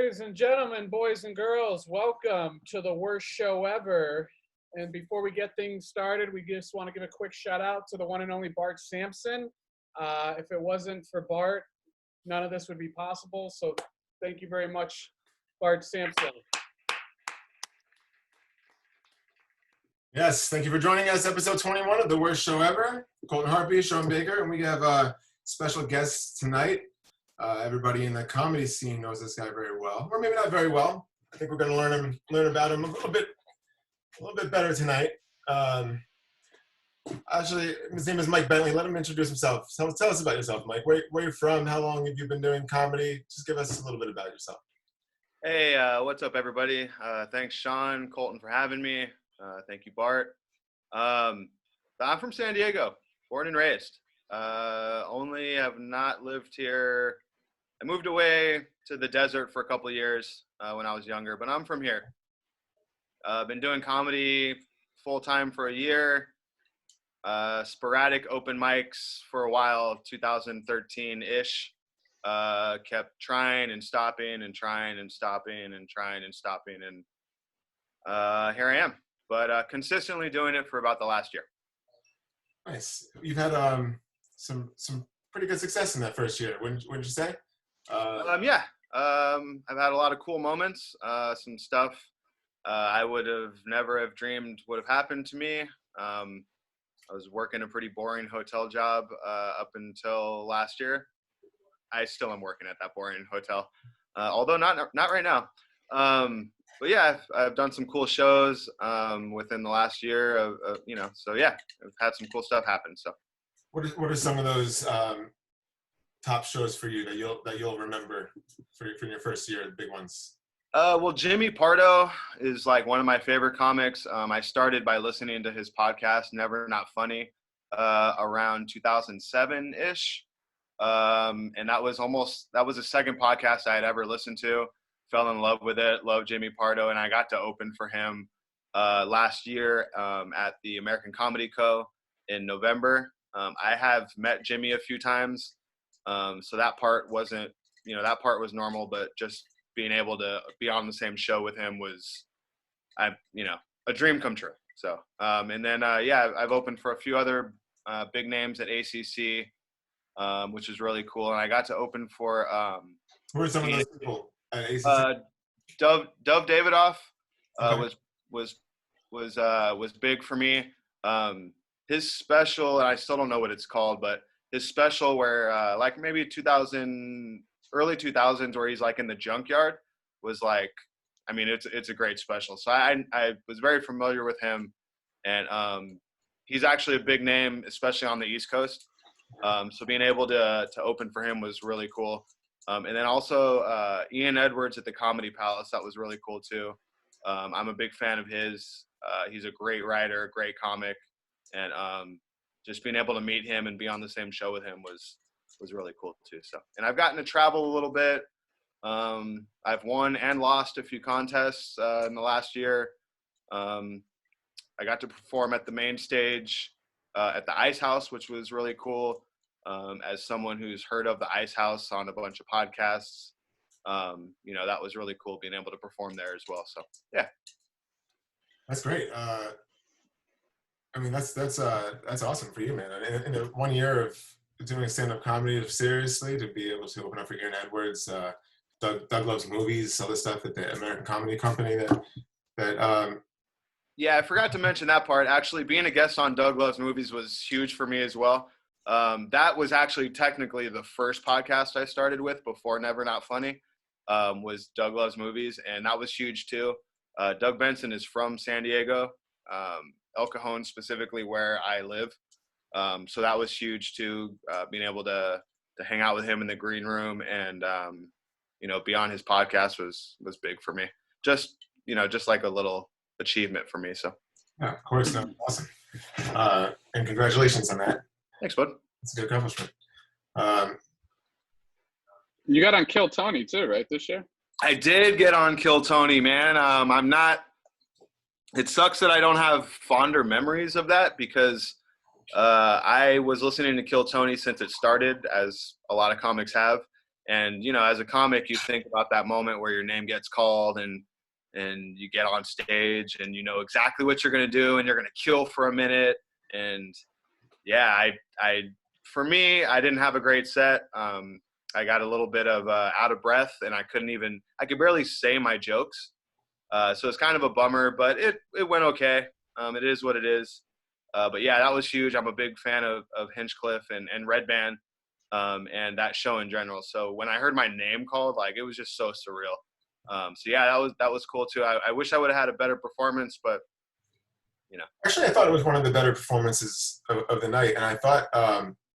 Ladies and gentlemen, boys and girls, welcome to the worst show ever. And before we get things started, we just want to give a quick shout out to the one and only Bart Sampson. If it wasn't for Bart, none of this would be possible. So thank you very much, Bart Sampson. Yes, thank you for joining us. Episode 21 of The Worst Show Ever. Colton Harpy, Sean Baker, and we have special guests tonight. Everybody in the comedy scene knows this guy very well, or maybe not very well. I think we're going to learn about him a little bit better tonight. Actually, his name is Mike Bentley. Let him introduce himself. Tell us about yourself, Mike. Where you're from? How long have you been doing comedy? Just give us a little bit about yourself. Hey, what's up, everybody? Thanks, Sean, Colton, for having me. Thank you, Bart. I'm from San Diego, born and raised. Only have not lived here. I moved away to the desert for a couple of years when I was younger, but I'm from here. Been doing comedy full-time for a year. Sporadic open mics for a while, 2013-ish. Kept trying and stopping and trying and stopping and trying and stopping, and here I am. But consistently doing it for about the last year. Nice. You've had some pretty good success in that first year. Wouldn't you say? Yeah. I've had a lot of cool moments. Some stuff I would have never have dreamed would have happened to me. I was working a pretty boring hotel job up until last year. I still am working at that boring hotel, although not right now. But yeah, I've done some cool shows within the last year so yeah, I've had some cool stuff happen. So what are some of those top shows for you that you'll remember from your first year, the big ones? Well, Jimmy Pardo is like one of my favorite comics. I started by listening to his podcast, Never Not Funny, around 2007-ish. And that was the second podcast I had ever listened to. Fell in love with it, loved Jimmy Pardo, and I got to open for him last year at the American Comedy Co. in November. I have met Jimmy a few times, so that part was normal, but just being able to be on the same show with him was, a dream come true. So, and then, I've opened for a few other big names at ACC, which is really cool. And I got to open for who are some of those people? Dov Davidoff was big for me. His special, and I still don't know what it's called, but his special where like maybe early 2000s, where he's like in the junkyard, was like, I mean, it's a great special. So I was very familiar with him, and he's actually a big name, especially on the East Coast. So being able to open for him was really cool. And then also Ian Edwards at the Comedy Palace, that was really cool too. I'm a big fan of his. He's a great writer, great comic, and just being able to meet him and be on the same show with him was really cool too. So, and I've gotten to travel a little bit. I've won and lost a few contests in the last year. I got to perform at the main stage at the Ice House, which was really cool. As someone who's heard of the Ice House on a bunch of podcasts, that was really cool being able to perform there as well. So, yeah. That's great. I mean, that's awesome for you, man. In 1 year of doing stand-up comedy seriously, to be able to open up for Ian Edwards, Doug Loves Movies, all this stuff at the American Comedy Company Yeah, I forgot to mention that part. Actually, being a guest on Doug Loves Movies was huge for me as well. That was actually technically the first podcast I started with before Never Not Funny, was Doug Loves Movies, and that was huge too. Doug Benson is from San Diego, El Cajon specifically, where I live. So that was huge too, being able to hang out with him in the green room and, be on his podcast was big for me. Just like a little achievement for me. So. Yeah, of course. Awesome. And congratulations on that. Thanks, bud. It's a good accomplishment. You got on Kill Tony too, right, this year? I did get on Kill Tony, man. It sucks that I don't have fonder memories of that, because I was listening to Kill Tony since it started, as a lot of comics have. And, you know, as a comic, you think about that moment where your name gets called and you get on stage and you know exactly what you're going to do and you're going to kill for a minute. And yeah, for me, I didn't have a great set. I got a little bit of out of breath and I could barely say my jokes. So it's kind of a bummer, but it went okay. It is what it is. But yeah, that was huge. I'm a big fan of Hinchcliffe and Red Band, and that show in general. So when I heard my name called, like, it was just so surreal. So yeah, that was cool too. I wish I would have had a better performance, but you know. Actually, I thought it was one of the better performances of the night, and I thought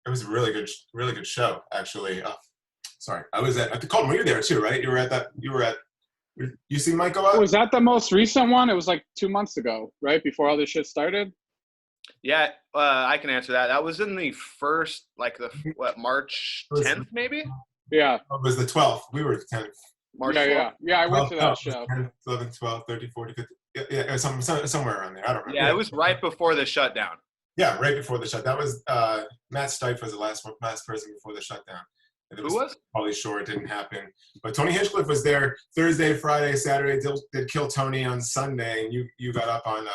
it was a really good show. Actually, sorry, I was at the Colton. Were you there too? Right? You were at. You see Mike go out? Was that the most recent one? It was like 2 months ago, right before all this shit started. Yeah, I can answer that. That was in the first, like March 10th, maybe? Yeah. It was the 12th. We were the 10th. March yeah, 12th? yeah. Yeah, I went to that show. 10, 11, 12, 13, 14, 15. Yeah, somewhere around there. I don't remember. Yeah, it was right before the shutdown. Yeah, right before the shutdown. That was Matt Stipe was the last person before the shutdown. Who was? Probably sure it didn't happen. But Tony Hinchcliffe was there Thursday, Friday, Saturday. Did Kill Tony on Sunday, and you got up on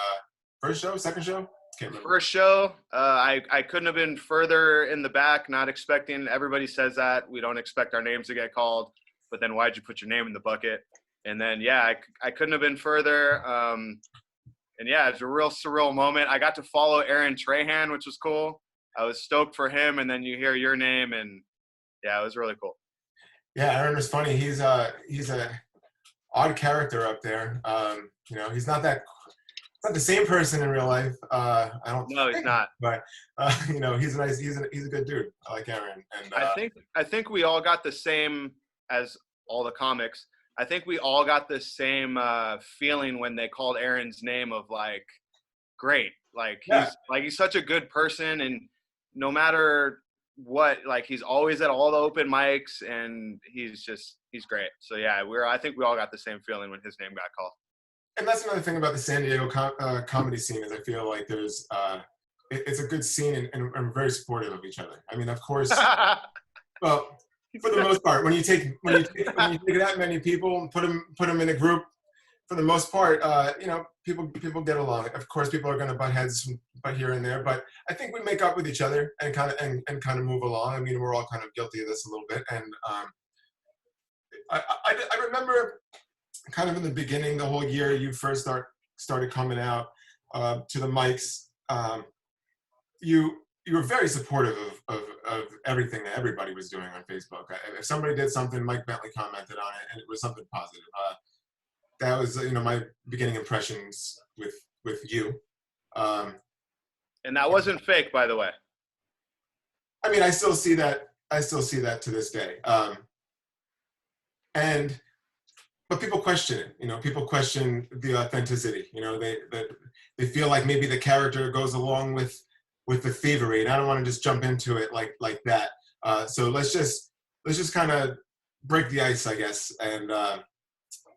first show, second show? Can't remember. First show. I couldn't have been further in the back, not expecting. Everybody says that. We don't expect our names to get called. But then why'd you put your name in the bucket? And then, yeah, I couldn't have been further. And, yeah, it's a real surreal moment. I got to follow Aaron Trahan, which was cool. I was stoked for him, and then you hear your name, and, yeah, it was really cool. Yeah, Aaron was funny. He's a odd character up there. You know, he's not the same person in real life. I don't. No, he's not. But you know, he's a good dude. I like Aaron. And I think we all got the same as all the comics. I think we all got the same feeling when they called Aaron's name of like, great. Like he's such a good person, and no matter what, like he's always at all the open mics, and he's great. So yeah, I think we all got the same feeling when his name got called. And that's another thing about the San Diego comedy scene is I feel like there's it's a good scene and very supportive of each other. I mean, of course, well, for the most part, when you take that many people and put them in a group, for the most part, you know, people get along. Of course, people are going to butt heads here and there, but I think we make up with each other and kind of move along. I mean, we're all kind of guilty of this a little bit, and I remember kind of in the beginning, the whole year you first started coming out to the mics. You were very supportive of everything that everybody was doing on Facebook. If somebody did something, Mike Bentley commented on it, and it was something positive. That was, you know, my beginning impressions with you. And that wasn't fake, by the way. I mean, I still see that to this day. But people question it. You know, people question the authenticity. You know, they feel like maybe the character goes along with the thievery, and I don't want to just jump into it like that. So let's just kind of break the ice, I guess, and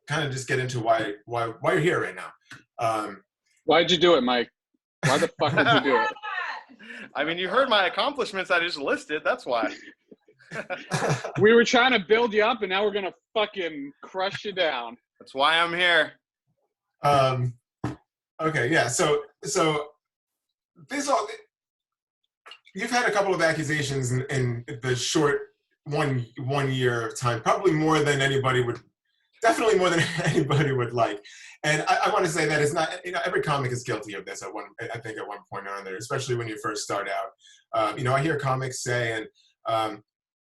kind of just get into why you're here right now. Why'd you do it, Mike? Why the fuck did you do it? I mean, you heard my accomplishments I just listed. That's why. We were trying to build you up, and now we're gonna fucking crush you down. That's why I'm here. Okay, yeah. So this all. You've had a couple of accusations in the short one year of time, probably more than anybody would, definitely more than anybody would like. And I want to say that it's not, you know, every comic is guilty of this I think at one point or another, especially when you first start out. You know, I hear comics say, and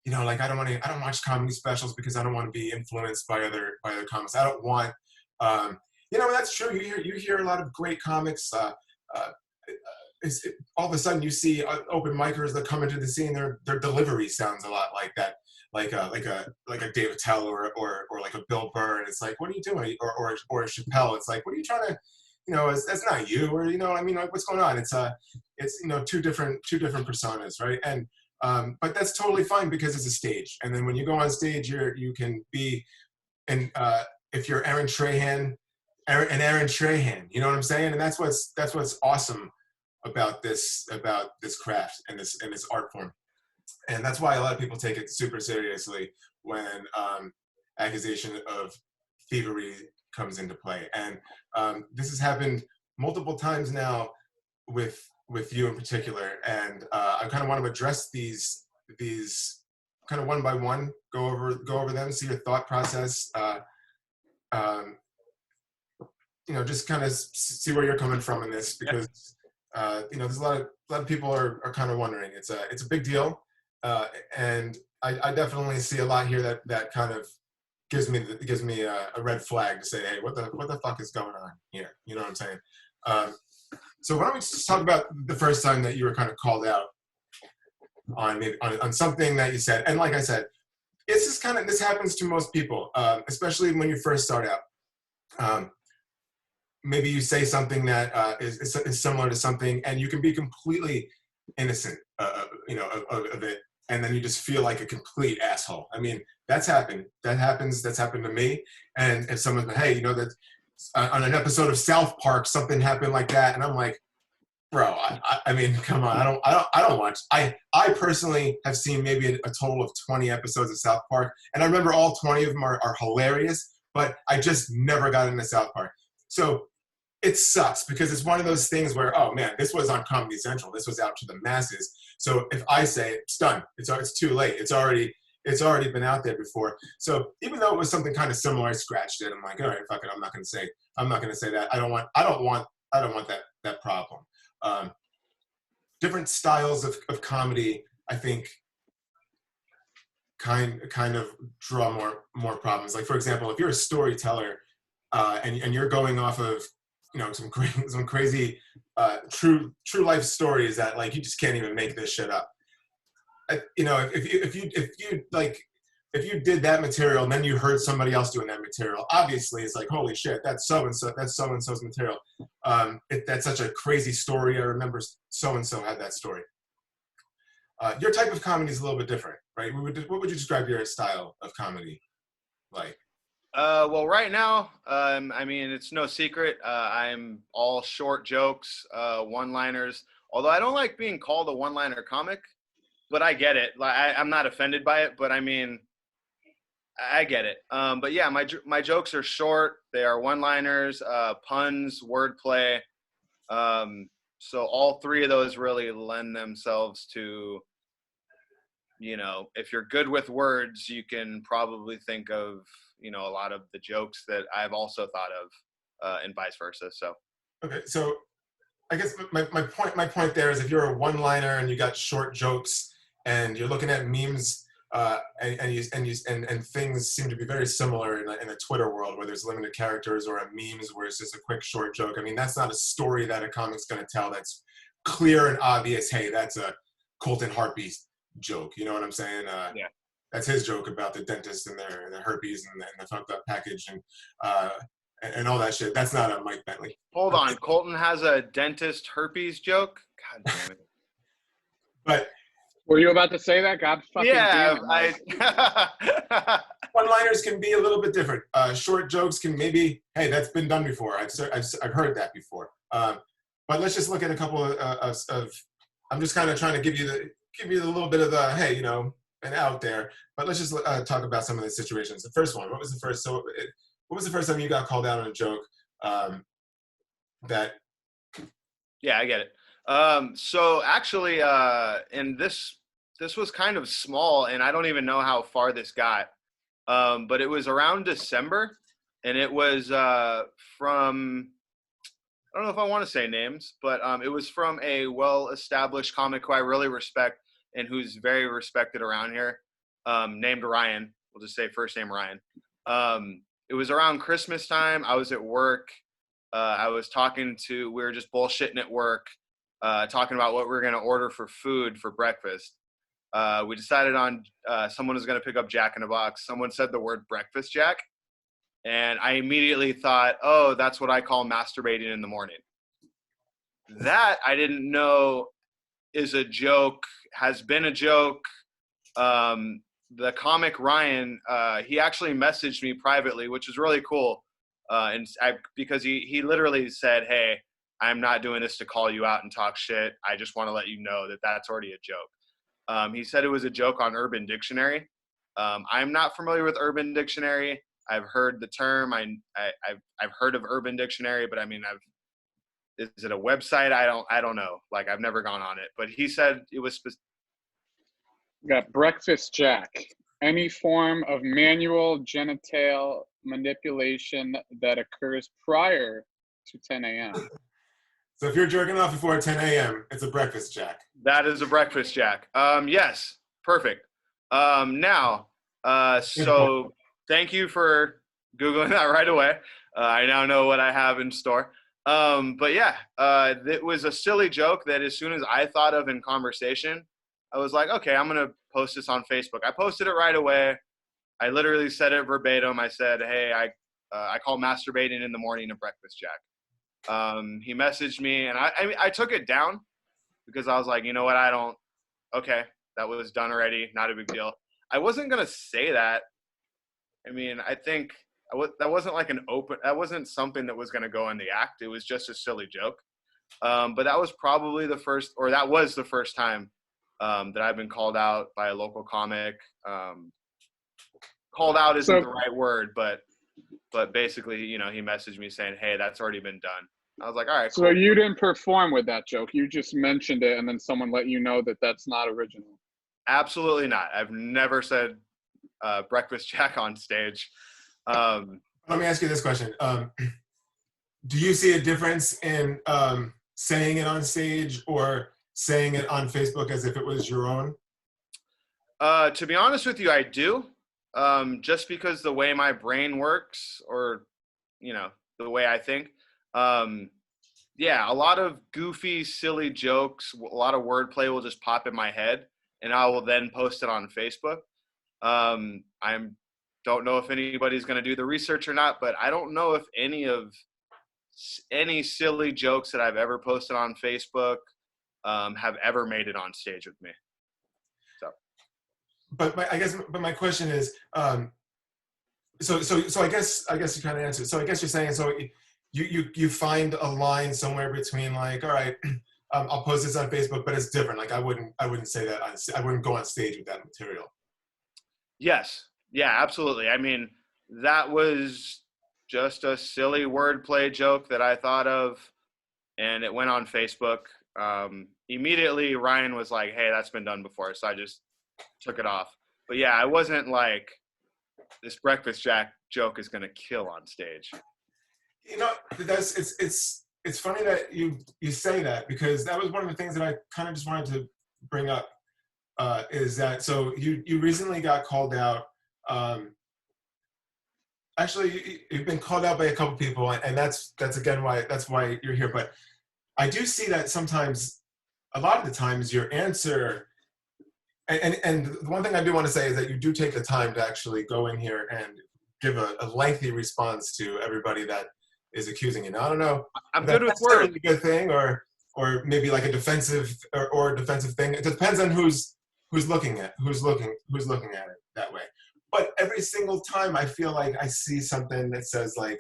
you know, like I don't watch comedy specials because I don't want to be influenced by other comics. I don't want, you know, that's true. You hear a lot of great comics. All of a sudden you see open micers that come into the scene. Their delivery sounds a lot like that, like a Dave Attell or like a Bill Burr, and it's like, what are you doing? Or a Chappelle. It's like, what are you trying to, you know? That's not you, or you know, I mean, like, what's going on? It's you know, two different personas, right? And but that's totally fine because it's a stage. And then when you go on stage, you can be, and if you're Aaron Trahan, you know what I'm saying? And that's what's awesome about this craft and this art form. And that's why a lot of people take it super seriously when accusation of thievery comes into play. And this has happened multiple times now with you in particular. And I kind of want to address these kind of one by one, go over them, see your thought process. Um, just kind of see where you're coming from in this, because there's a lot of people are kind of wondering. It's a big deal, and I definitely see a lot here that kind of gives me a red flag to say, hey, what the fuck is going on here? You know what I'm saying? So why don't we just talk about the first time that you were kind of called out on something that you said? And like I said, this happens to most people, especially when you first start out. Maybe you say something that is similar to something, and you can be completely innocent, of it, and then you just feel like a complete asshole. I mean, that's happened. That happens. That's happened to me. And if someone's, hey, that on an episode of South Park, something happened like that, and I'm like, bro, I mean, come on, I don't watch. I personally have seen maybe a total of 20 episodes of South Park, and I remember all 20 of them are hilarious, but I just never got into South Park. So it sucks, because it's one of those things where, oh man, this was on Comedy Central. This was out to the masses. So if I say it, it's done. It's too late. It's already been out there before. So even though it was something kind of similar, I scratched it. I'm like, all right, fuck it. I'm not going to say that. I don't want that problem. Different styles of comedy, I think, kind of draw more problems. Like, for example, if you're a storyteller, and you're going off of some crazy true life stories that, like, you just can't even make this shit up. If you did that material and then you heard somebody else doing that material, obviously it's like, holy shit, that's so and so's material. That's such a crazy story. I remember so and so had that story. Your type of comedy is a little bit different, right? What would you describe your style of comedy like? Well, right now, I mean, it's no secret. I'm all short jokes, one-liners. Although I don't like being called a one-liner comic, but I get it. Like, I'm not offended by it, but I mean, I get it. But yeah, my jokes are short. They are one-liners, puns, wordplay. So all three of those really lend themselves to, if you're good with words, you can probably think of, a lot of the jokes that I've also thought of, and vice versa. So. Okay. So I guess my point there is, if you're a one-liner and you got short jokes and you're looking at memes, and things seem to be very similar in a Twitter world where there's limited characters, or a memes where it's just a quick short joke. I mean, that's not a story that a comic's going to tell that's clear and obvious. Hey, that's a Colton Harpy joke. You know what I'm saying? Yeah. That's his joke about the dentist and the herpes and the fucked up package and all that shit. That's not a Mike Bentley. Hold on, Colton has a dentist herpes joke? God damn it. But were you about to say that? God fucking yeah, damn it, one-liners can be a little bit different. Short jokes can maybe, hey, that's been done before. I've heard that before. But let's just look at a couple of I'm just kind of trying to give you a little bit of the, hey, and out there. But let's just talk about some of the situations. The first one, what was the first time you got called out on a joke that? Yeah, I get it. So actually, and this was kind of small, and I don't even know how far this got. But it was around December, and it was from, I don't know if I want to say names, but it was from a well-established comic who I really respect and who's very respected around here, named Ryan. We'll just say first name Ryan. It was around Christmas time. I was at work. We were just bullshitting at work, talking about what we were going to order for food for breakfast. We decided on someone was going to pick up Jack in a Box. Someone said the word breakfast Jack. And I immediately thought, oh, that's what I call masturbating in the morning. That I didn't know is a joke, has been a joke. The comic Ryan, he actually messaged me privately, which was really cool. Because he literally said, hey, I'm not doing this to call you out and talk shit. I just want to let you know that that's already a joke. He said it was a joke on Urban Dictionary. I'm not familiar with Urban Dictionary. I've heard the term. I've heard of Urban Dictionary, but I mean, is it a website? I don't know. Like, I've never gone on it. But he said it was Got breakfast jack. Any form of manual genital manipulation that occurs prior to 10 a.m. So if you're jerking off before 10 a.m., it's a breakfast jack. That is a breakfast jack. Yes, perfect. So thank you for Googling that right away. I now know what I have in store. But yeah, it was a silly joke that as soon as I thought of in conversation, I was like, okay, I'm going to post this on Facebook. I posted it right away. I literally said it verbatim. I said, hey, I call masturbating in the morning a breakfast jack. He messaged me, and I took it down because I was like, you know what, okay, that was done already, not a big deal. I wasn't going to say that. I mean, I think that wasn't like that wasn't something that was going to go in the act. It was just a silly joke. But that was probably the first time that I've been called out by a local comic. Called out isn't the right word, but basically, he messaged me saying, hey, that's already been done. I was like, all right, cool. So you didn't perform with that joke. You just mentioned it, and then someone let you know that that's not original. Absolutely not. I've never said breakfast jack on stage. Let me ask you this question. Do you see a difference in saying it on stage or saying it on Facebook as if it was your own? To be honest with you, I do. Just because the way my brain works, or, the way I think. Yeah, a lot of goofy, silly jokes, a lot of wordplay will just pop in my head, and I will then post it on Facebook. I don't know if anybody's going to do the research or not, but I don't know if any silly jokes that I've ever posted on Facebook have ever made it on stage with me. So, but my question is, so I guess you kind of answered. So I guess you're saying, so you find a line somewhere between like, all right, I'll post this on Facebook, but it's different. Like I wouldn't say that I wouldn't go on stage with that material. Yes. Yeah, absolutely. I mean, that was just a silly wordplay joke that I thought of, and it went on Facebook. Immediately, Ryan was like, hey, that's been done before, so I just took it off. But yeah, I wasn't like, this breakfast jack joke is going to kill on stage. It's funny that you say that, because that was one of the things that I kind of just wanted to bring up, is that, so you recently got called out. Actually, you've been called out by a couple people, and that's again why you're here. But I do see that sometimes, a lot of the times, your answer, and the one thing I do want to say is that you do take the time to actually go in here and give a lengthy response to everybody that is accusing you. Now, I don't know. I'm good with words. A good thing, or maybe like a defensive or defensive thing. It depends on who's looking at it that way. But every single time I feel like I see something that says like,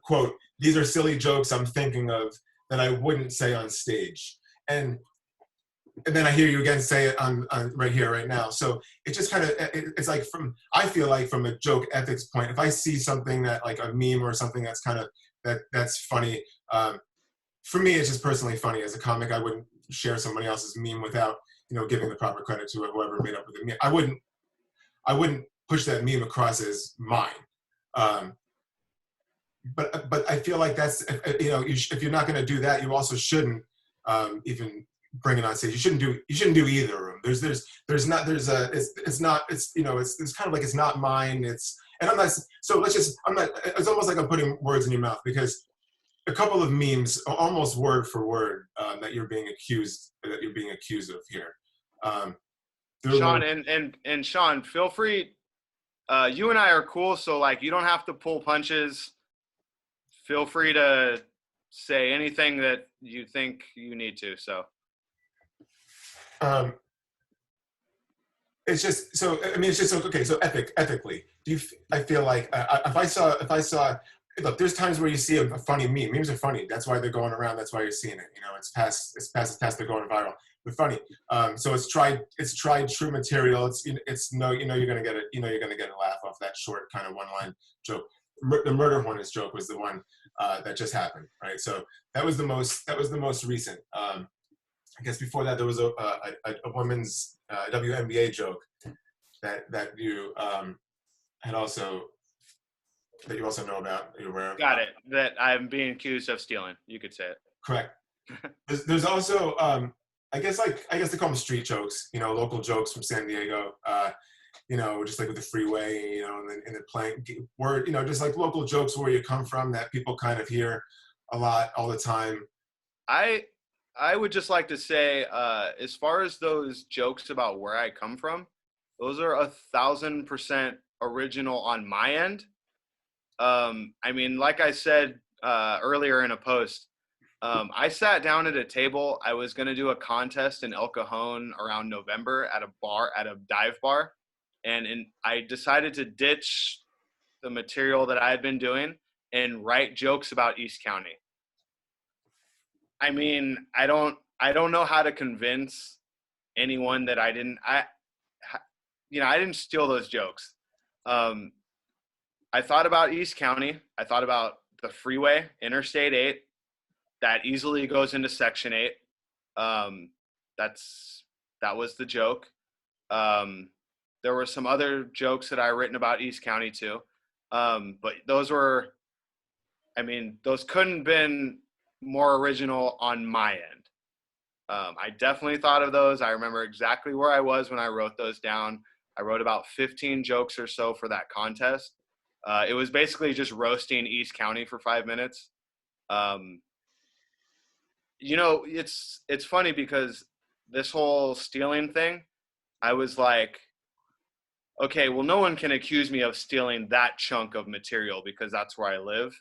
quote, these are silly jokes I'm thinking of that I wouldn't say on stage. And then I hear you again say it on right here, right now. So it just kind of, it's like I feel like from a joke ethics point, if I see something that like a meme or something that's kind of, that's funny, for me, it's just personally funny. As a comic, I wouldn't share somebody else's meme without, giving the proper credit to whoever made up with the meme. I wouldn't push that meme across as mine. But I feel like that's, if you're not going to do that, you also shouldn't even bring it on stage. You shouldn't do either of them. It's kind of like, it's not mine. It's almost like I'm putting words in your mouth, because a couple of memes, almost word for word, that you're being accused of here. Sean, and Sean, feel free. You and I are cool, so like, you don't have to pull punches. Feel free to say anything that you think you need to. So, it's just so. I mean, it's just so, okay. So ethically, I feel like if I saw look, there's times where you see a funny meme. Memes are funny. That's why they're going around. That's why you're seeing it. You know, it's past. They're going viral. They're funny. So it's tried true material. It's no, you know, you're gonna get it. You know, you're gonna get a laugh off that short kind of one line joke. The murder hornets joke was the one that just happened, right? So that was the most recent. I guess before that there was a woman's WNBA joke that you had also that you also know about. You're aware of. Got it. That I'm being accused of stealing. You could say it. Correct. There's also I guess they call them street jokes. You know, local jokes from San Diego. You know, just like with the freeway. You know, and the playing word. You know, just like local jokes where you come from that people kind of hear a lot all the time. I would just like to say, as far as those jokes about where I come from, those are 1,000% original on my end. I mean, like I said earlier in a post, I sat down at a table. I was going to do a contest in El Cajon around November at a dive bar. And I decided to ditch the material that I had been doing and write jokes about East County. I mean, I don't know how to convince anyone that I didn't steal those jokes. I thought about East County. I thought about the freeway, Interstate 8, that easily goes into Section 8. That was the joke. There were some other jokes that I written about East County too. But those couldn't have been more original on my end. I definitely thought of those. I remember exactly where I was when I wrote those down. I wrote about 15 jokes or so for that contest. It was basically just roasting East County for 5 minutes. You know, it's funny because this whole stealing thing, I was like, okay, well, no one can accuse me of stealing that chunk of material because that's where I live.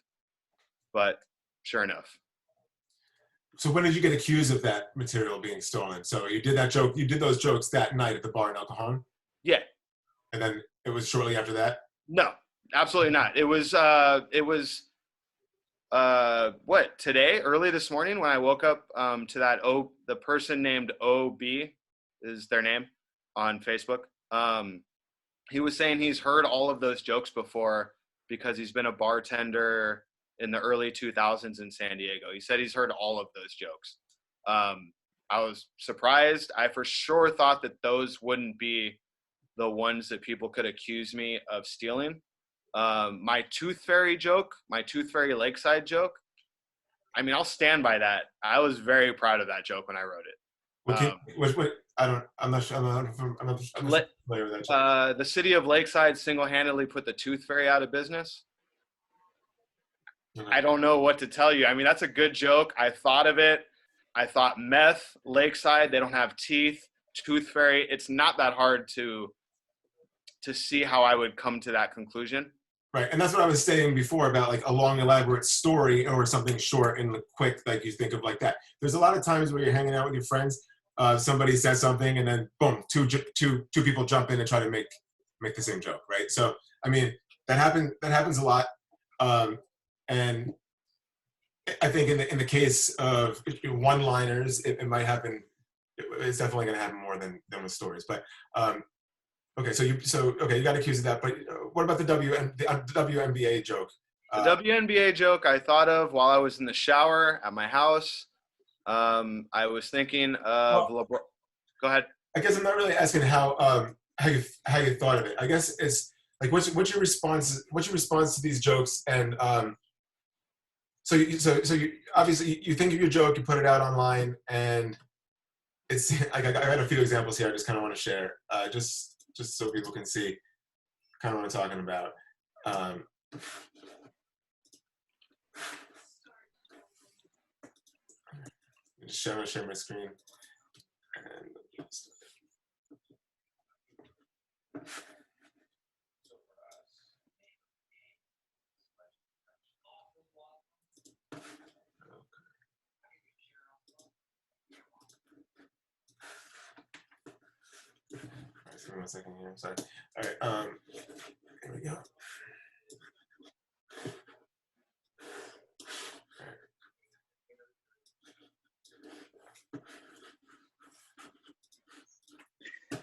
But sure enough. So when did you get accused of that material being stolen? So you did those jokes that night at the bar in El Cajon? Yeah. And then it was shortly after that? No, absolutely not. It was today, early this morning when I woke up to the person named OB is their name on Facebook. He was saying he's heard all of those jokes before because he's been a bartender in the early 2000s in San Diego. He said he's heard all of those jokes. I was surprised. I for sure thought that those wouldn't be the ones that people could accuse me of stealing. My Tooth Fairy joke, my Tooth Fairy Lakeside joke, I mean, I'll stand by that. I was very proud of that joke when I wrote it. I'm not familiar with that joke. The city of Lakeside single-handedly put the Tooth Fairy out of business. I don't know what to tell you. I mean, that's a good joke. I thought of it. I thought meth, Lakeside, they don't have teeth, Tooth Fairy. It's not that hard to see how I would come to that conclusion. Right, and that's what I was saying before about like a long, elaborate story or something short and quick, like you think of like that. There's a lot of times where you're hanging out with your friends, somebody says something, and then boom, two people jump in and try to make the same joke, right? So I mean, that happens a lot, and I think in the case of one-liners, it might happen. It's definitely going to happen more than with stories, but. Okay, so you got accused of that, but what about the WNBA joke? The WNBA joke I thought of while I was in the shower at my house. I was thinking of LeBron. Go ahead. I guess I'm not really asking how you thought of it. I guess it's like what's your response? What's your response to these jokes? And so you obviously you think of your joke, you put it out online, and it's like I got a few examples here. I just kind of want to share, just so people can see kind of what I'm talking about. Just share my screen. And give me 1 second here. I'm sorry. All right. Here we go.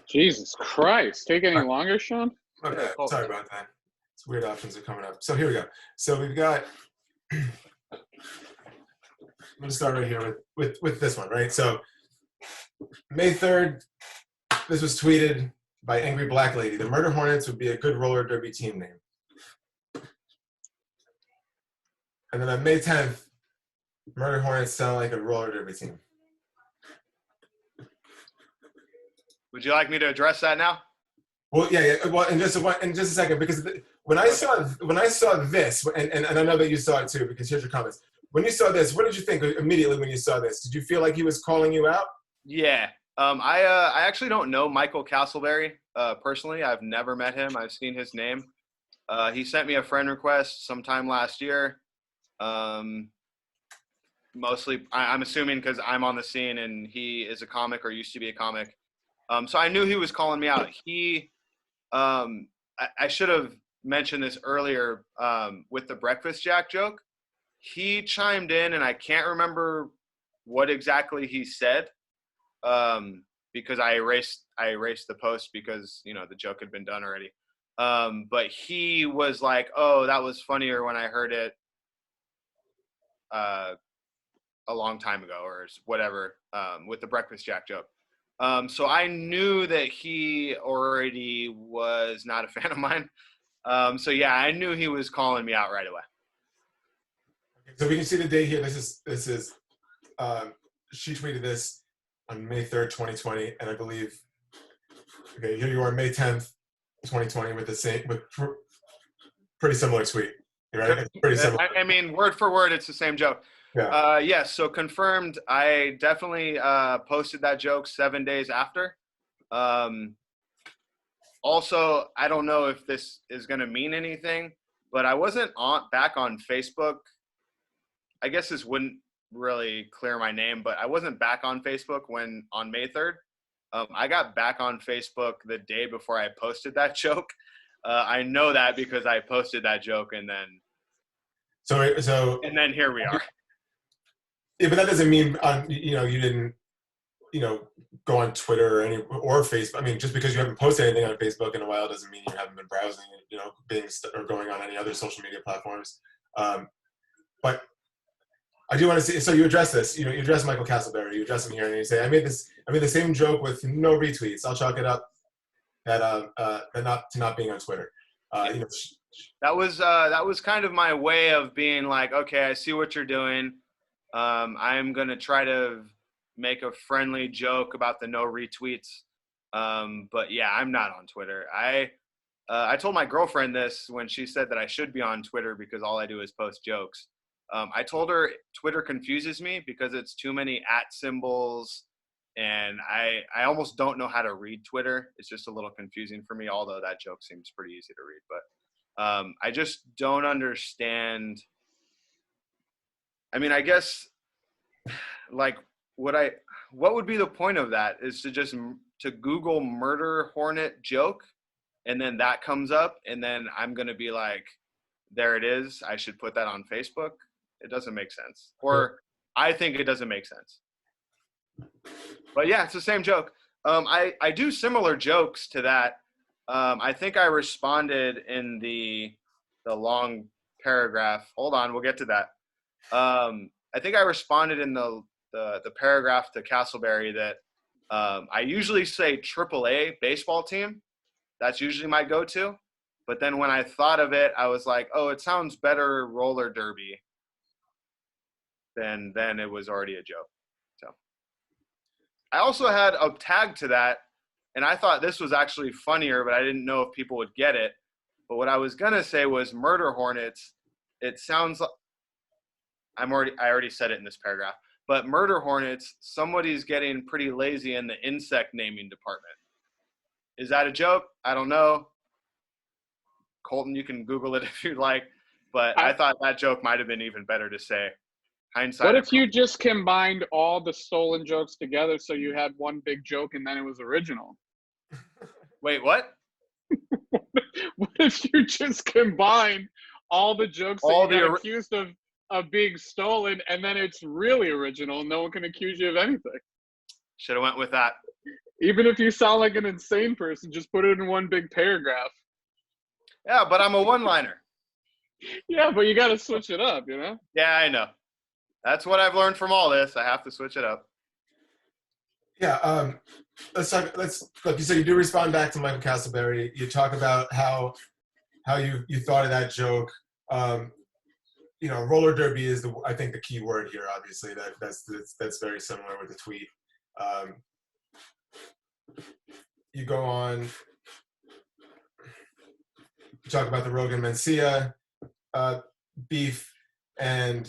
Jesus Christ. Take any longer, Sean? Okay, Yeah, cool. sorry about that. It's weird options are coming up. So here we go. So we've got. I'm going to start right here with this one, right? So May 3rd, this was tweeted by Angry Black Lady. The Murder Hornets would be a good roller derby team name. And then on May 10th, Murder Hornets sound like a roller derby team. Would you like me to address that now? Well, yeah. Well, in just a second, because when I saw this, and I know that you saw it too, because here's your comments. When you saw this, what did you think immediately when you saw this? Did you feel like he was calling you out? Yeah. I actually don't know Michael Castleberry personally. I've never met him. I've seen his name. He sent me a friend request sometime last year. Mostly, I'm assuming because I'm on the scene and he is a comic or used to be a comic. So I knew he was calling me out. I should have mentioned this earlier with the Breakfast Jack joke. He chimed in, and I can't remember what exactly he said because I erased the post because the joke had been done already. But he was like, "Oh, that was funnier when I heard it a long time ago," or whatever with the Breakfast Jack joke. So I knew that he already was not a fan of mine. So yeah, I knew he was calling me out right away. So we can see the date here. This is she tweeted this on May 3rd, 2020, and I believe here you are, May 10th, 2020, with pretty similar tweet. Right? It's pretty similar. I mean, word for word, it's the same joke. Yeah. Yes, so confirmed. I definitely posted that joke 7 days after. Also, I don't know if this is going to mean anything, but I wasn't back on Facebook. I guess this wouldn't really clear my name, but I wasn't back on Facebook on May 3rd. I got back on Facebook the day before I posted that joke. I know that because I posted that joke and then here we are. Yeah, but that doesn't mean you didn't go on Twitter or Facebook. I mean, just because you haven't posted anything on Facebook in a while doesn't mean you haven't been browsing, or going on any other social media platforms. But I do want to see. So you address this. You address Michael Castleberry. You address him here, and you say, "I made the same joke with no retweets. I'll chalk it up that not being on Twitter." That was kind of my way of being like, okay, I see what you're doing. I'm gonna try to make a friendly joke about the no retweets. But yeah, I'm not on Twitter. I told my girlfriend this when she said that I should be on Twitter because all I do is post jokes. I told her Twitter confuses me because it's too many @ symbols, and I almost don't know how to read Twitter. It's just a little confusing for me, although that joke seems pretty easy to read. But I just don't understand. I mean, I guess, like, what would be the point of that is to Google murder hornet joke, and then that comes up, and then I'm going to be like, there it is. I should put that on Facebook. It doesn't make sense. Or I think it doesn't make sense. But yeah, it's the same joke. I do similar jokes to that. I think I responded in the long paragraph. Hold on, we'll get to that. I think I responded in the paragraph to Castleberry that I usually say AAA baseball team. That's usually my go-to. But then when I thought of it, I was like, oh, it sounds better roller derby. Then it was already a joke. So I also had a tag to that, and I thought this was actually funnier, but I didn't know if people would get it. But what I was gonna say was murder hornets. It sounds like I already said it in this paragraph. But murder hornets, somebody's getting pretty lazy in the insect naming department. Is that a joke? I don't know. Colton, you can Google it if you'd like. But I thought that joke might have been even better to say. Hindsight. What if you just combined all the stolen jokes together so you had one big joke and then it was original? Wait, what? What if you just combined all the jokes that you got accused of being stolen, and then it's really original and no one can accuse you of anything? Should have went with that. Even if you sound like an insane person, just put it in one big paragraph. Yeah, but I'm a one-liner. Yeah, but you got to switch it up, you know? Yeah, I know. That's what I've learned from all this. I have to switch it up. Yeah. Let's talk. Look. So you do respond back to Michael Castleberry. You talk about how you thought of that joke. Roller derby is I think the key word here. Obviously, that's very similar with the tweet. You go on. You talk about the Rogan Mencia beef, and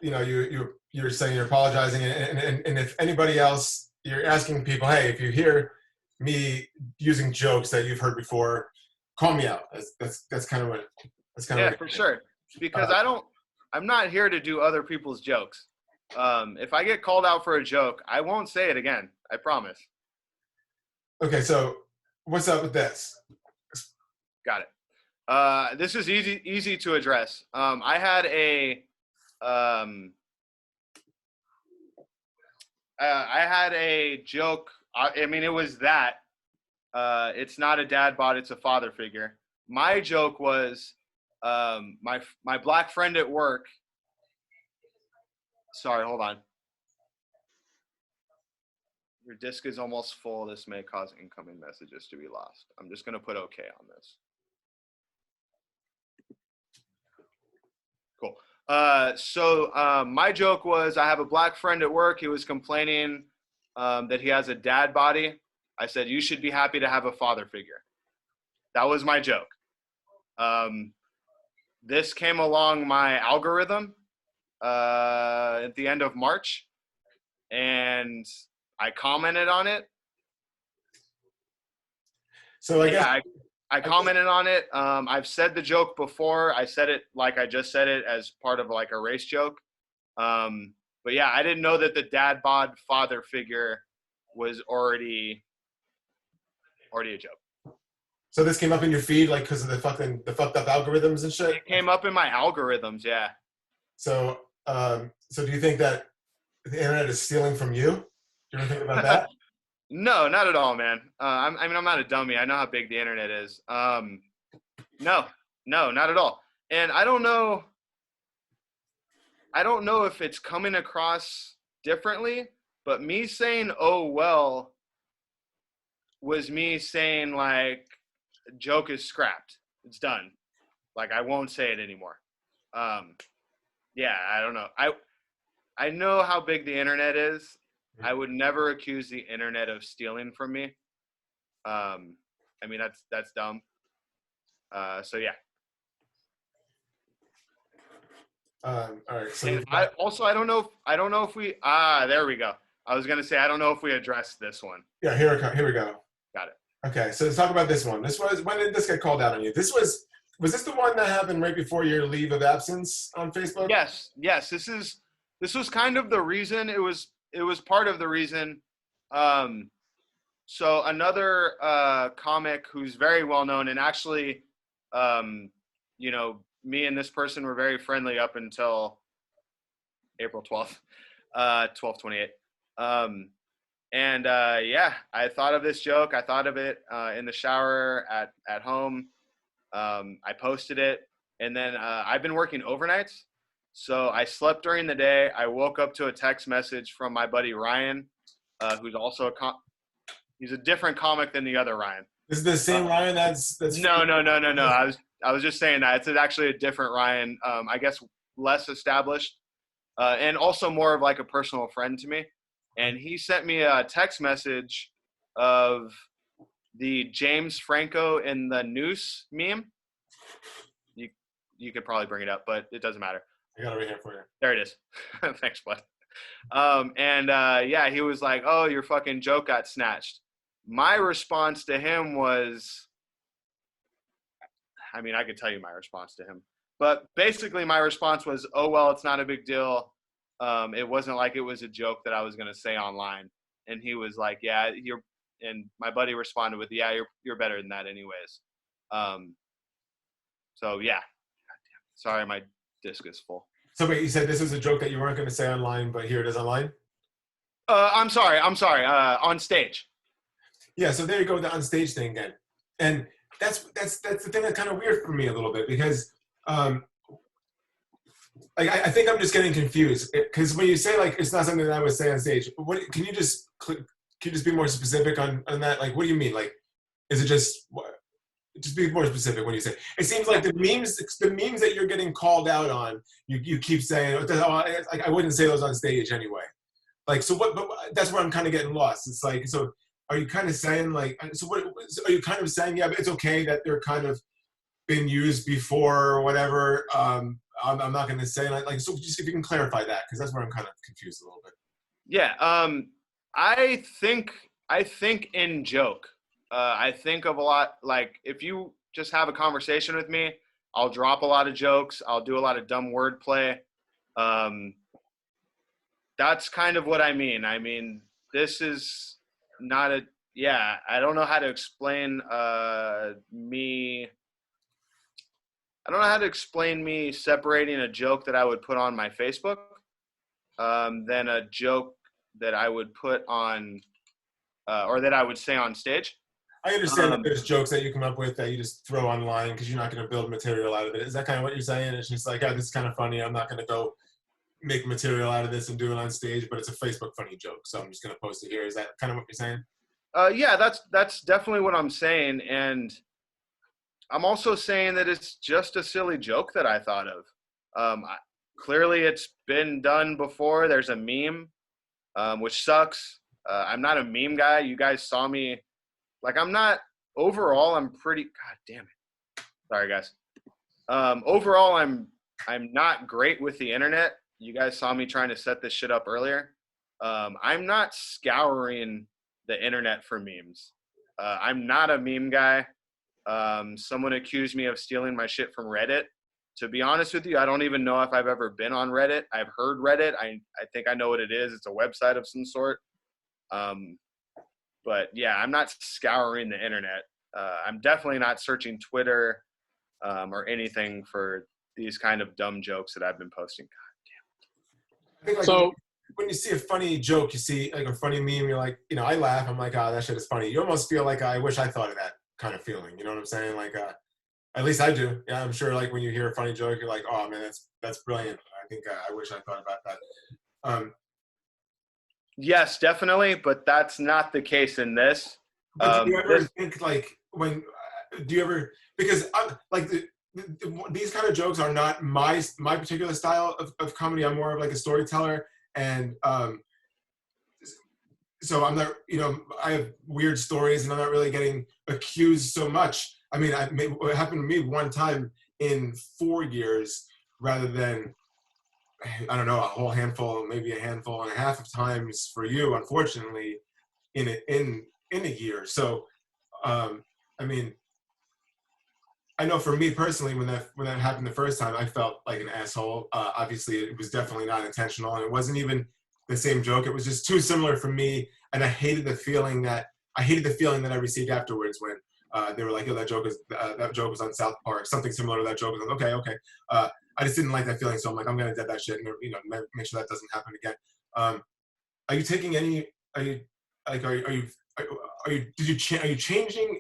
you're saying you're apologizing, and if anybody else, you're asking people, hey, if you hear me using jokes that you've heard before, call me out. That's kind of what. That's kind of yeah, for sure. Because I'm not here to do other people's jokes. If I get called out for a joke, I won't say it again. I promise. Okay, so what's up with this? Got it. This is easy to address. I had a joke. I mean, it was that. It's not a dad bod, it's a father figure. My joke was my black friend at work. Sorry, hold on. Your disk is almost full. This may cause incoming messages to be lost. I'm just going to put okay on this. Cool. So my joke was, I have a black friend at work. He was complaining that he has a dad body. I said, you should be happy to have a father figure. That was my joke. This came along my algorithm at the end of March, and I commented on it. So I commented on it. I've said the joke before. I said it like I just said it as part of like a race joke. But yeah, I didn't know that the dad bod father figure was already a joke. So this came up in your feed, like, because of the fucked up algorithms and shit? It came up in my algorithms, yeah. So do you think that the internet is stealing from you? Do you ever think about that? No, not at all, man. I'm not a dummy. I know how big the internet is. No, not at all. And I don't know if it's coming across differently, but me saying, oh, well, was me saying, like, joke is scrapped. It's done. Like, I won't say it anymore. Yeah, I don't know. I know how big the internet is. I would never accuse the internet of stealing from me. I mean, that's dumb. So yeah. All right. So And I don't know if we there we go. I was gonna say I don't know if we addressed this one. Yeah, here we go. Got it. Okay, so let's talk about this one. When did this get called out on you? Was this the one that happened right before your leave of absence on Facebook? Yes. This was kind of the reason. It was part of the reason. So another comic who's very well known, and actually, me and this person were very friendly up until April 12th, 12/28. Yeah, I thought of this joke. I thought of it in the shower at home. I posted it, and then I've been working overnights. So I slept during the day. I woke up to a text message from my buddy Ryan, who's also he's a different comic than the other Ryan. This is the same Ryan that's No. I was just saying that it's actually a different Ryan. I guess less established, and also more of like a personal friend to me. And he sent me a text message of the James Franco in the noose meme. You could probably bring it up, but it doesn't matter. I got it right here for you. There it is. Thanks, bud. Yeah, he was like, "Oh, your fucking joke got snatched." My response to him was, I mean, I could tell you my response to him, but basically my response was, "Oh, well, it's not a big deal. It wasn't like it was a joke that I was going to say online." And he was like, "Yeah, and my buddy responded with, "Yeah, you're better than that anyways." So yeah, sorry, my disk is full. So wait, you said this was a joke that you weren't going to say online, but here it is online? I'm sorry. On stage. Yeah, so there you go with the on stage thing again, and that's the thing that's kind of weird for me a little bit because um, like I think I'm just getting confused because when you say like it's not something that I would say on stage, what can you just be more specific on that? Like, what do you mean? Like, is it just be more specific when you say? It seems like the memes that you're getting called out on, you keep saying, oh, like I wouldn't say those on stage anyway. Like, so what? But that's where I'm kind of getting lost. It's like, so are you kind of saying like, so what? So are you kind of saying, yeah, it's okay that they're kind of been used before or whatever? I'm not going to say like, so just if you can clarify that, because that's where I'm kind of confused a little bit. Yeah. I think in joke. I think of a lot, like if you just have a conversation with me, I'll drop a lot of jokes. I'll do a lot of dumb wordplay. That's kind of what I mean. I mean, this is not a, yeah, I don't know how to explain me. I don't know how to explain me separating a joke that I would put on my Facebook than a joke that I would put on or that I would say on stage. I understand that there's jokes that you come up with that you just throw online because you're not going to build material out of it. Is that kind of what you're saying? It's just like, yeah, this is kind of funny. I'm not going to go make material out of this and do it on stage, but it's a Facebook funny joke, so I'm just going to post it here. Is that kind of what you're saying? Yeah, that's definitely what I'm saying, and I'm also saying that it's just a silly joke that I thought of. Clearly, it's been done before. There's a meme, which sucks. I'm not a meme guy. You guys saw me. Like, I'm not – overall, I'm pretty – God damn it. Sorry, guys. Overall, I'm not great with the internet. You guys saw me trying to set this shit up earlier. I'm not scouring the internet for memes. I'm not a meme guy. Someone accused me of stealing my shit from Reddit. To be honest with you, I don't even know if I've ever been on Reddit. I've heard Reddit. I think I know what it is. It's a website of some sort. But yeah, I'm not scouring the internet. I'm definitely not searching Twitter or anything for these kind of dumb jokes that I've been posting. God I think like So when you see a funny joke, you see like a funny meme, you're like, you know, I laugh. I'm like, oh, that shit is funny. You almost feel like I wish I thought of that kind of feeling. You know what I'm saying? Like, at least I do. Yeah, I'm sure. Like when you hear a funny joke, you're like, oh man, that's brilliant. I think I wish I thought about that. Yes, definitely, but that's not the case in this. But do you ever think like when do you ever because like these kind of jokes are not my particular style of comedy. I'm more of like a storyteller, and so I'm not, you know, I have weird stories, and I'm not really getting accused so much. I mean, it happened to me one time in 4 years, rather than I don't know a whole handful, maybe a handful and a half of times for you, unfortunately, in a year. So, I mean, I know for me personally, when that happened the first time, I felt like an asshole. Obviously, it was definitely not intentional, and it wasn't even the same joke. It was just too similar for me, and I hated the feeling that I received afterwards when they were like, "Yo, that joke was on South Park." Something similar to that joke. I was like, okay. I just didn't like that feeling, so I'm like, I'm gonna dead that shit, and you know, make sure that doesn't happen again. Are you taking any? Are you like? Are you? Are you? Are you changing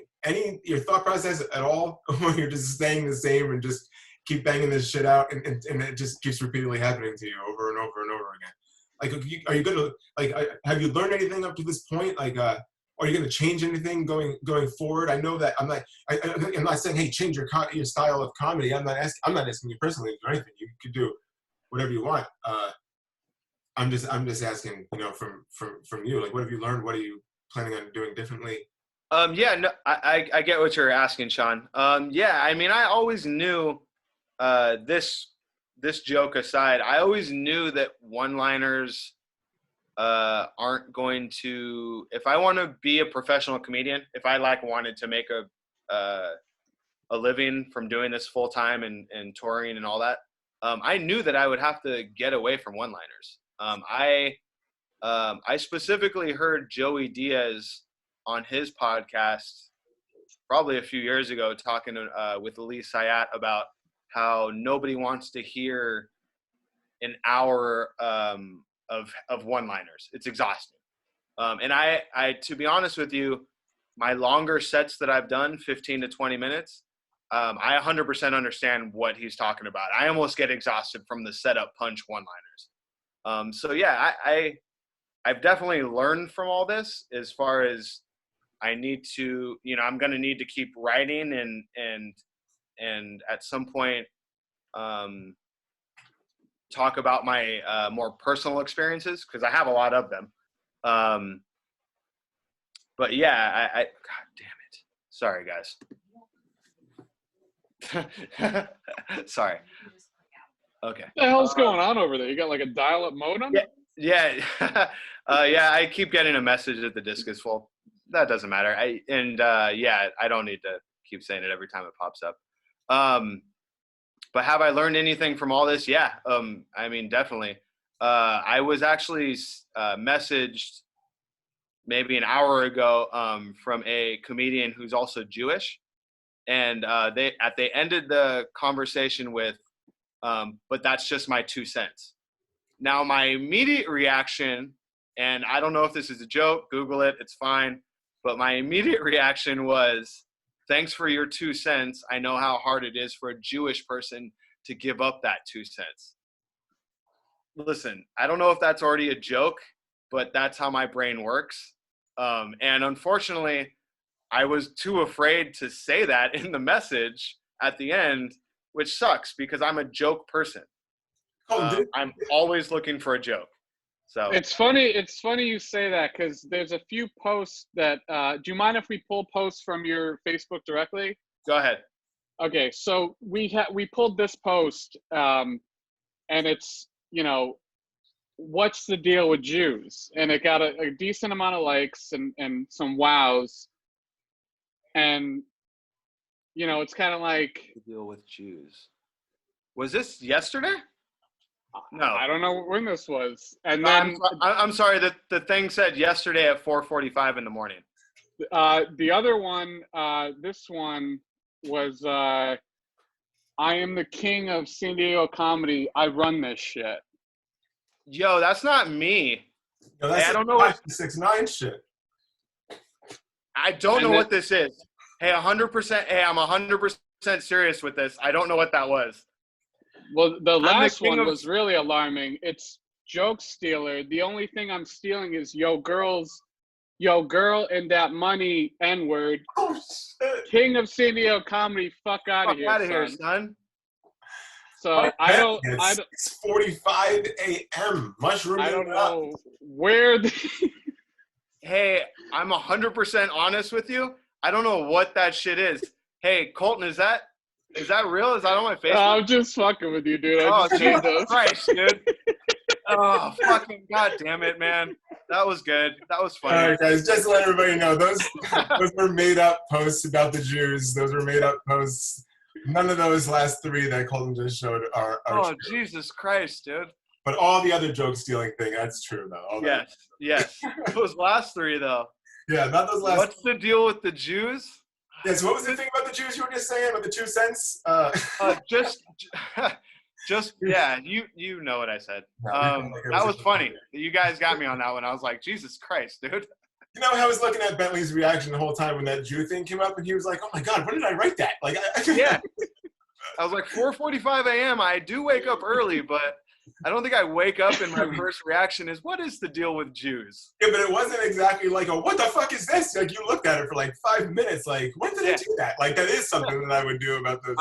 your thought process at all, or you're just staying the same and just keep banging this shit out, and it just keeps repeatedly happening to you over and over and over again? Like, are you gonna like? Have you learned anything up to this point? Like, are you gonna change anything going forward? I know that I'm not saying, hey, change your style of comedy. I'm not asking you personally to do anything. You could do whatever you want. I'm just asking, you know, from you. Like, what have you learned? What are you planning on doing differently? Yeah, no, I get what you're asking, Sean. Yeah, I mean, I always knew this joke aside, I always knew that one-liners aren't going to. If I want to be a professional comedian, if I wanted to make a living from doing this full time and touring and all that, I knew that I would have to get away from one-liners. I specifically heard Joey Diaz on his podcast probably a few years ago talking with Elise Sayat about how nobody wants to hear an hour of one-liners. It's exhausting. And I, to be honest with you, my longer sets that I've done, 15 to 20 minutes, I 100% understand what he's talking about. I almost get exhausted from the setup punch one-liners. So yeah, I've definitely learned from all this as far as I need to, I'm going to need to keep writing and at some point talk about my more personal experiences, because I have a lot of them. But yeah, God damn it. Sorry, guys. Sorry. Okay. What the hell's going on over there? You got like a dial-up modem? Yeah. Yeah, I keep getting a message that the disk is full. That doesn't matter. I don't need to keep saying it every time it pops up. But have I learned anything from all this? Yeah. I mean, definitely. I was actually messaged maybe an hour ago from a comedian who's also Jewish. And they ended the conversation with, but that's just my 2 cents. Now, my immediate reaction, and I don't know if this is a joke, Google it, it's fine. But my immediate reaction was, thanks for your 2 cents. I know how hard it is for a Jewish person to give up that 2 cents. Listen, I don't know if that's already a joke, but that's how my brain works. And unfortunately, I was too afraid to say that in the message at the end, which sucks because I'm a joke person. I'm always looking for a joke. So it's funny you say that, because there's a few posts that do you mind if we pull posts from your Facebook directly? Go ahead. Okay, so we pulled this post, and it's, what's the deal with Jews? And it got a decent amount of likes and some wows. And it's kind of like, The deal with Jews. Was this yesterday? No, I don't know when this was. And no, then I'm sorry that the thing said yesterday at 4:45 in the morning. the other one, this one was, I am the king of San Diego comedy. I run this shit. Yo, that's not me. Yo, that's I don't know what 6ix9ine shit. I don't know what this is. Hey, 100%. Hey, I'm 100% serious with this. I don't know what that was. Well, the last one was really alarming. It's Joke Stealer. The only thing I'm stealing is yo girl and that money N-word. Oh shit. King of San Diego comedy. Fuck out of here, son. So I don't. It's 6:45 a.m. Mushroom. I don't know where. Hey, I'm 100% honest with you. I don't know what that shit is. Hey, Colton, is that real? Is that on my Facebook? I'm just fucking with you, dude. Oh, Jesus Christ, dude. Oh, fucking God damn it, man. That was good. That was funny. All right, guys, just to let everybody know, those were made up posts about the Jews. Those were made up posts. None of those last 3 that Colton just showed are oh, true. Jesus Christ, dude. But all the other joke stealing thing, that's true, though. Yes. Those last 3, though. Yeah, not those last. What's the deal with the Jews? Yeah, so what was the thing about the Jews you were just saying about the 2 cents? Just yeah, you know what I said. That was funny. You guys got me on that one. I was like, Jesus Christ, dude. You know, I was looking at Bentley's reaction the whole time when that Jew thing came up, and he was like, "Oh my God, when did I write that?" Like, yeah. I was like, 4:45 a.m. I do wake up early, but I don't think I wake up and my first reaction is, what is the deal with Jews? Yeah, but it wasn't exactly like, oh, what the fuck is this? Like, you looked at it for like 5 minutes, like, when did I do that? Like, that is something that I would do about this.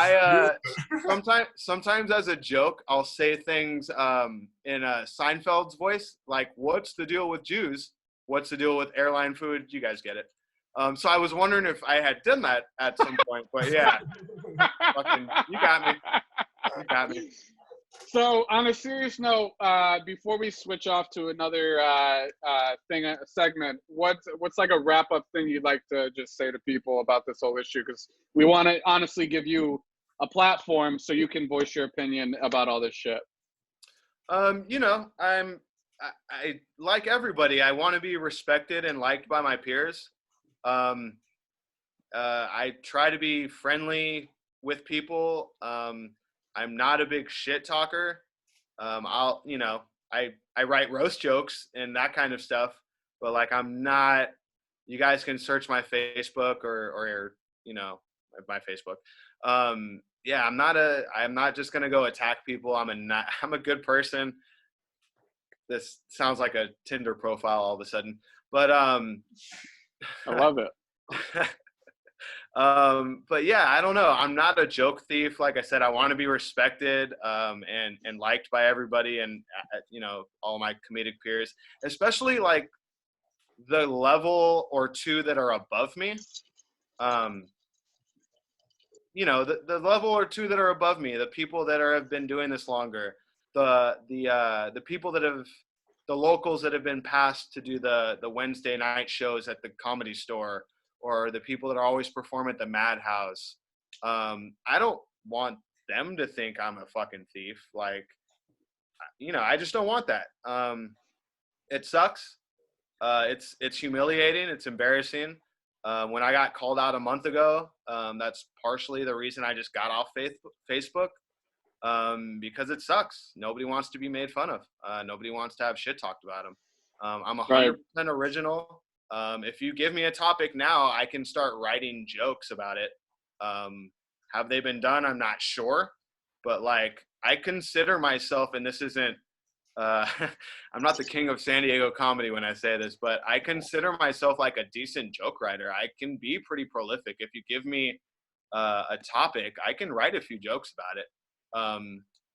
Sometimes as a joke, I'll say things in Seinfeld's voice, like, what's the deal with Jews? What's the deal with airline food? You guys get it. So I was wondering if I had done that at some point, but yeah. Fucking, you got me. So on a serious note, before we switch off to another segment, what's like a wrap up thing you'd like to just say to people about this whole issue? Because we want to honestly give you a platform so you can voice your opinion about all this shit. I like everybody. I want to be respected and liked by my peers. I try to be friendly with people. I'm not a big shit talker. I write roast jokes and that kind of stuff, but like, I'm not, you guys can search my Facebook or my Facebook. Yeah, I'm not just gonna go attack people. I'm a good person. This sounds like a Tinder profile all of a sudden, but I love it. but yeah, I don't know. I'm not a joke thief. Like I said, I want to be respected and liked by everybody and all my comedic peers, especially like the level or two that are above me. The level or two that are above me, the people that have been doing this longer, the people the locals that have been passed to do the Wednesday night shows at the Comedy Store, or the people that are always perform at the Madhouse. I don't want them to think I'm a fucking thief. Like, I just don't want that. It sucks. It's humiliating. It's embarrassing. When I got called out a month ago, that's partially the reason I just got off Facebook, because it sucks. Nobody wants to be made fun of. Nobody wants to have shit talked about them. I'm 100% original. If you give me a topic now, I can start writing jokes about it. Have they been done? I'm not sure. But, like, I consider myself, and this isn't I'm not the king of San Diego comedy when I say this, but I consider myself like a decent joke writer. I can be pretty prolific. If you give me a topic, I can write a few jokes about it.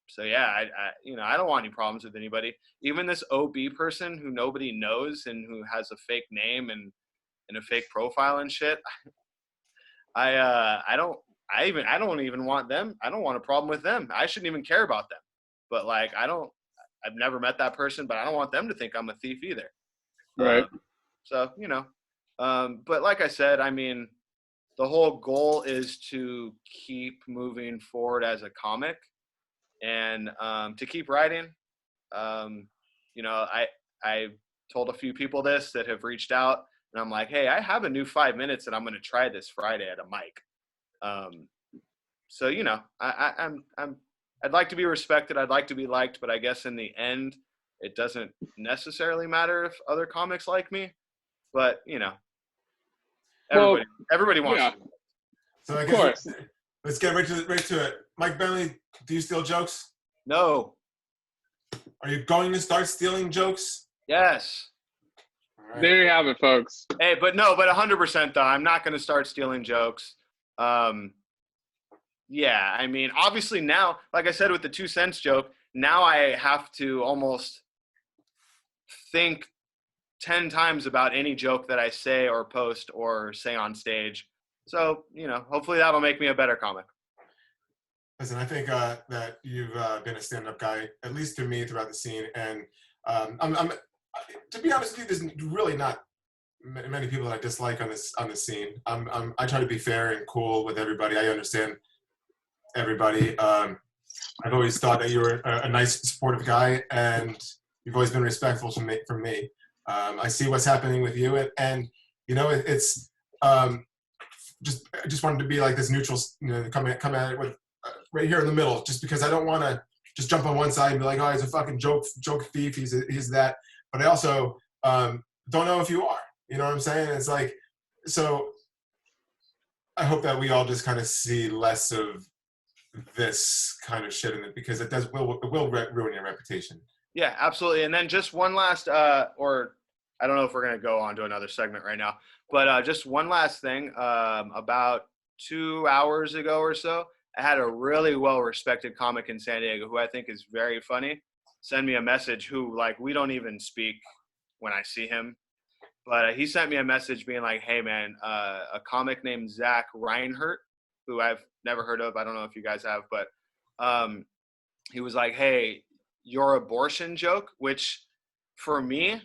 So yeah, I don't want any problems with anybody. Even this OB person who nobody knows and who has a fake name and a fake profile and shit. I don't even want them. I don't want a problem with them. I shouldn't even care about them. But like, I've never met that person, but I don't want them to think I'm a thief either. Right. But like I said, I mean, the whole goal is to keep moving forward as a comic and to keep writing. I told a few people this that have reached out, and I'm like, hey, I have a new 5 minutes and I'm going to try this Friday at a mic. I'd like to be respected. I'd like to be liked, but I guess in the end, it doesn't necessarily matter if other comics like me. But everybody wants. Yeah. To. So I guess let's get right to it. Mike Bentley, do you steal jokes? No. Are you going to start stealing jokes? Yes. All right. There you have it, folks. Hey, but 100% though. I'm not going to start stealing jokes. Yeah, I mean, obviously now, like I said with the 2 cents joke, now I have to almost think 10 times about any joke that I say or post or say on stage. So, hopefully that'll make me a better comic. Listen, I think that you've been a stand-up guy, at least to me, throughout the scene. And I'm to be honest with you, there's really not many people that I dislike on this scene. I try to be fair and cool with everybody. I understand everybody. I've always thought that you were a nice, supportive guy, and you've always been respectful from me. I see what's happening with you, and it's just wanted to be like this neutral, come at it with right here in the middle, just because I don't want to just jump on one side and be like, oh, he's a fucking joke thief, he's that. But I also don't know if you are. You know what I'm saying? It's like, so I hope that we all just kind of see less of this kind of shit in it, because it will ruin your reputation. Yeah, absolutely. And then just one last, or I don't know if we're going to go on to another segment right now, but just one last thing. About 2 hours ago or so, I had a really well-respected comic in San Diego who I think is very funny send me a message, who, like, we don't even speak when I see him. But he sent me a message being like, hey, man, a comic named Zach Reinhardt, who I've never heard of. I don't know if you guys have, but he was like, hey, your abortion joke, which for me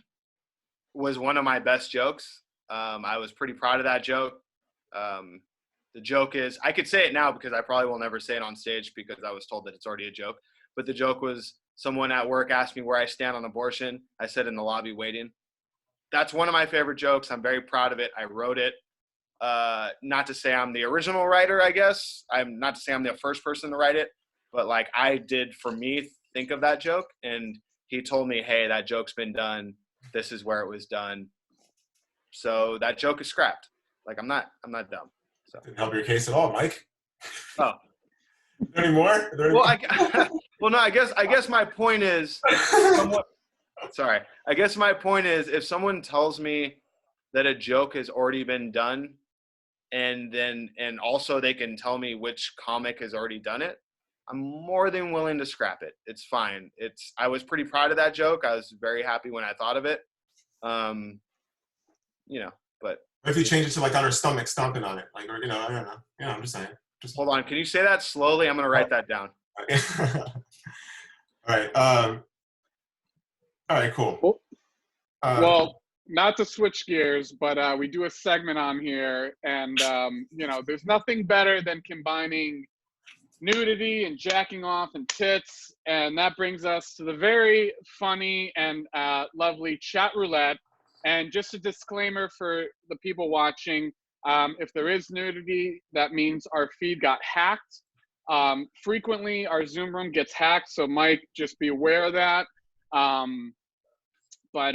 was one of my best jokes. I was pretty proud of that joke. The joke is, I could say it now because I probably will never say it on stage because I was told that it's already a joke. But the joke was, someone at work asked me where I stand on abortion. I said, in the lobby waiting. That's one of my favorite jokes. I'm very proud of it. I wrote it. Not to say I'm the original writer, I guess. I'm not to say I'm the first person to write it, but like I did, for me, think of that joke. And he told me, hey, that joke's been done. This is where it was done. So that joke is scrapped. Like I'm not dumb. So. Didn't help your case at all, Mike. Oh. Any more? Well, well, no. I guess my point is. Sorry. I guess my point is, if someone tells me that a joke has already been done, and also they can tell me which comic has already done it, I'm more than willing to scrap it. It's fine. I was pretty proud of that joke. I was very happy when I thought of it. But What if you change it to like on her stomach, stomping on it, like, or I don't know. I'm just saying. Just hold on. Can you say that slowly? I'm gonna write that down. All right. All right. Cool. Well, not to switch gears, but we do a segment on here, and there's nothing better than combining nudity and jacking off and tits, and that brings us to the very funny and lovely chat roulette. And just a disclaimer for the people watching, if there is nudity, that means our feed got hacked. Frequently our Zoom room gets hacked, so Mike, just be aware of that. But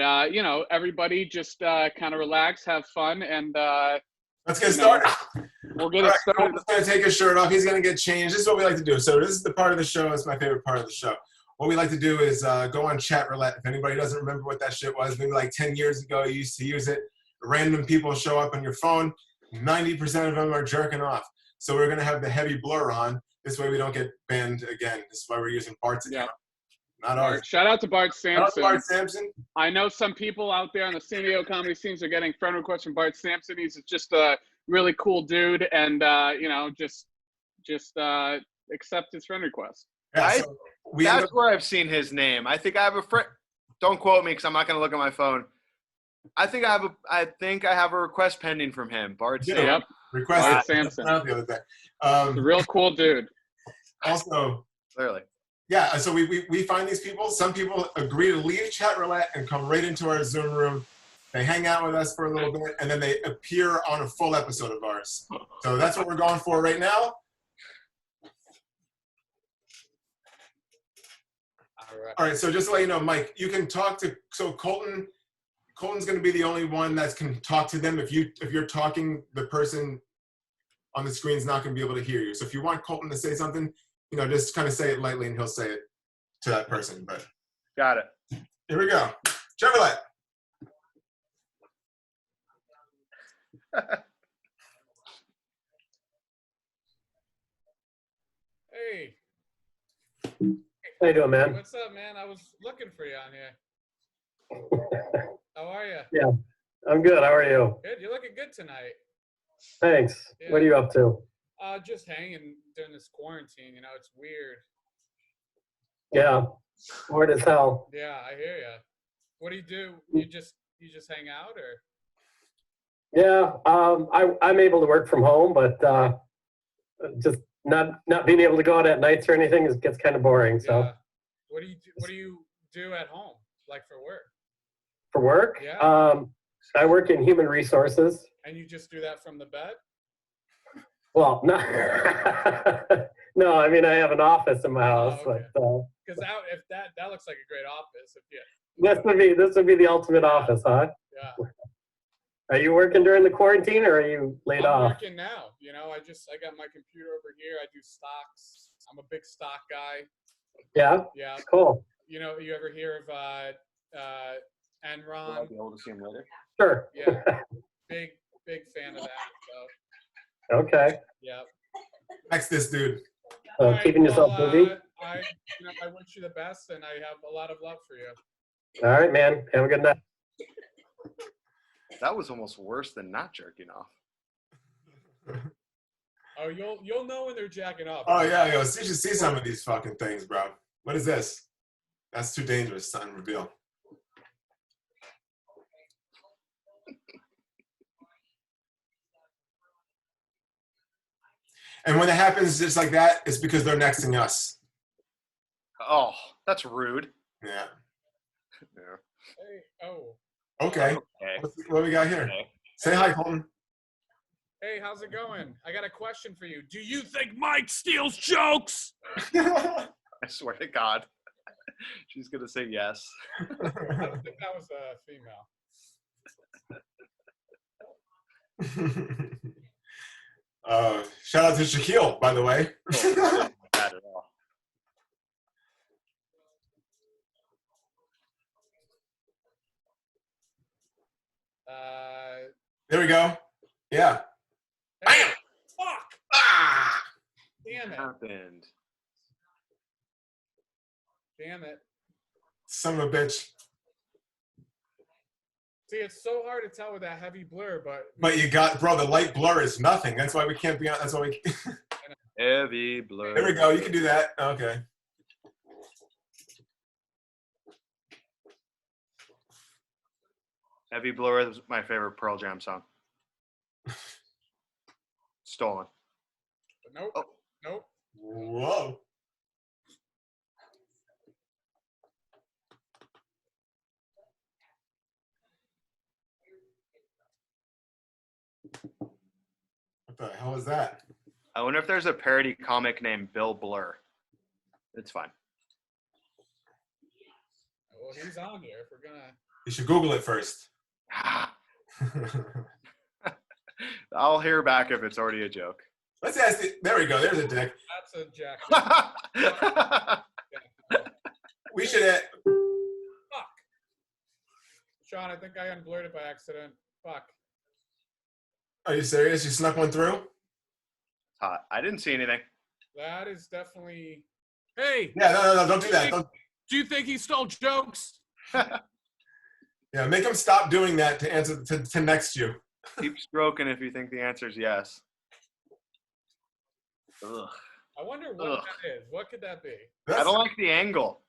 everybody just kind of relax, have fun, and let's get started. We'll get it started. He's going to take his shirt off. He's going to get changed. This is what we like to do. So this is the part of the show. It's my favorite part of the show. What we like to do is go on chat roulette. If anybody doesn't remember what that shit was, maybe like 10 years ago, you used to use it. Random people show up on your phone. 90% of them are jerking off. So we're going to have the heavy blur on. This way we don't get banned again. This is why we're using Bart's account. Not ours. Shout out to Bart Sampson. Shout out to Bart Sampson. I know some people out there on the San Diego comedy scenes are getting friend requests from Bart Sampson. He's just a really cool dude, and just accept his friend request. Yeah, that's where I've seen his name. I think I have a friend. Don't quote me because I'm not going to look at my phone. I think I have a request pending from him. Bart Sampson. Yep. Requested. Bart Sampson. The other day. A real cool dude. Also, clearly. Yeah, so we find these people. Some people agree to leave chat roulette and come right into our Zoom room. They hang out with us for a little bit, and then they appear on a full episode of ours. So that's what we're going for right now. All right, so just to let you know, Mike, you can talk to, so Colton's going to be the only one that can talk to them. If you're talking, the person on the screen is not going to be able to hear you. So if you want Colton to say something, just kind of say it lightly and he'll say it to that person. But got it. Here we go. Chevrolet. Hey. How you doing, man? What's up, man? I was looking for you on here. How are you? Yeah, I'm good. How are you? Good. You're looking good tonight. Thanks. Yeah. What are you up to? Just hanging during this quarantine. It's weird. Yeah, bored as hell. Yeah, I hear you. What do? You just hang out, or? Yeah, I'm able to work from home, but just not being able to go out at nights or anything gets kind of boring. So. Yeah. What do you do at home, like for work? For work? Yeah. I work in human resources. And you just do that from the bed? Well, no. No, I mean I have an office in my house, okay. but because if that looks like a great office. this would be the ultimate office, huh? Yeah. Are you working during the quarantine, or are you laid off? I'm working now. I got my computer over here. I do stocks. I'm a big stock guy. Yeah. Yeah. Cool. You ever hear of Enron? Will I be able to see him later? Sure. Yeah. Big fan of that. So. Okay. Yeah. Next, this dude. So keeping yourself busy. I wish you the best, and I have a lot of love for you. All right, man. Have a good night. That was almost worse than not jerking off. Oh, you'll know when they're jacking off. Oh yeah, you should see some of these fucking things, bro. What is this? That's too dangerous to unreveal. And when it happens just like that, it's because they're nexting us. Oh, that's rude. Yeah. Yeah. Hey, oh. Okay. What we got here? Okay. Say hi, Colton. Hey, how's it going? I got a question for you. Do you think Mike steals jokes? I swear to God. She's going to say yes. I don't think that was a female. Shout out to Shaquille, by the way. Not bad at all. There we go. Yeah. Hey, fuck! Ah! Damn it. Happened. Damn it. Son of a bitch. See, it's so hard to tell with that heavy blur, but But you got, bro, the light blur is nothing. That's why we can't be on. That's why we. Heavy blur. There we go. You can do that. Okay. Heavy blur is my favorite Pearl Jam song. Stolen. nope. Oh. Nope. Whoa. What the hell is that? I wonder if there's a parody comic named Bill Blur. It's fine. Well, he's on here if we're gonna. You should Google it first. I'll hear back if it's already a joke. Let's ask it. There we go. There's a dick. That's a jacket. We should. Fuck. Sean, I think I unblurred it by accident. Fuck. Are you serious? You snuck one through? Hot. I didn't see anything. That is definitely. Hey. Yeah. No. Don't do that. Don't. Do you think he stole jokes? Yeah. Make him stop doing that to answer to next you. Keep stroking if you think the answer is yes. Ugh. I wonder what that is. What could that be? I don't like the angle.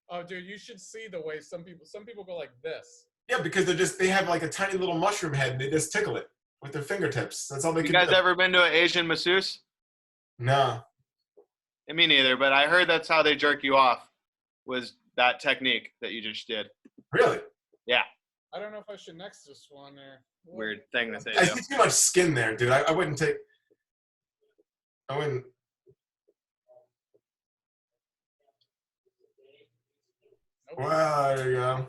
Oh, dude, you should see the way some people go like this. Yeah, because they have like a tiny little mushroom head and they just tickle it with their fingertips. That's all they You can guys do. ever been to an Asian masseuse? No. Me neither, but I heard that's how they jerk you off, was that technique that you just did. Really? Yeah. I don't know if I should next this one or. Weird thing that they I do. see too much skin there, dude. I wouldn't take. I wouldn't. Nope. Wow, there you go.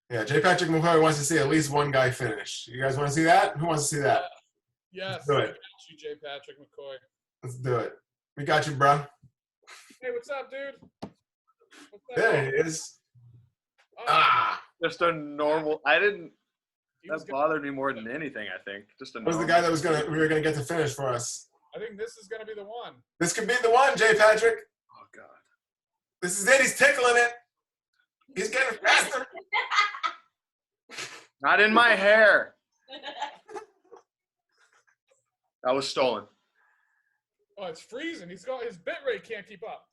Yeah, J. Patrick McCoy wants to see at least one guy finish. You guys want to see that? Who wants to see that? Yes. Do I it. got you, J. Patrick McCoy. Let's do it. We got you, bro. Hey, what's up, dude? What's up? There it is. Oh, Ah, Just a normal. I didn't. he was That gonna- bothered me more than anything. I think just a. that was the normal- guy that we were gonna get to finish for us. I think this is gonna be the one. This could be the one, J. Patrick. Oh God. This is it. He's tickling it. He's getting faster. Not in my hair. That was stolen. Oh, it's freezing. His bit rate can't keep up.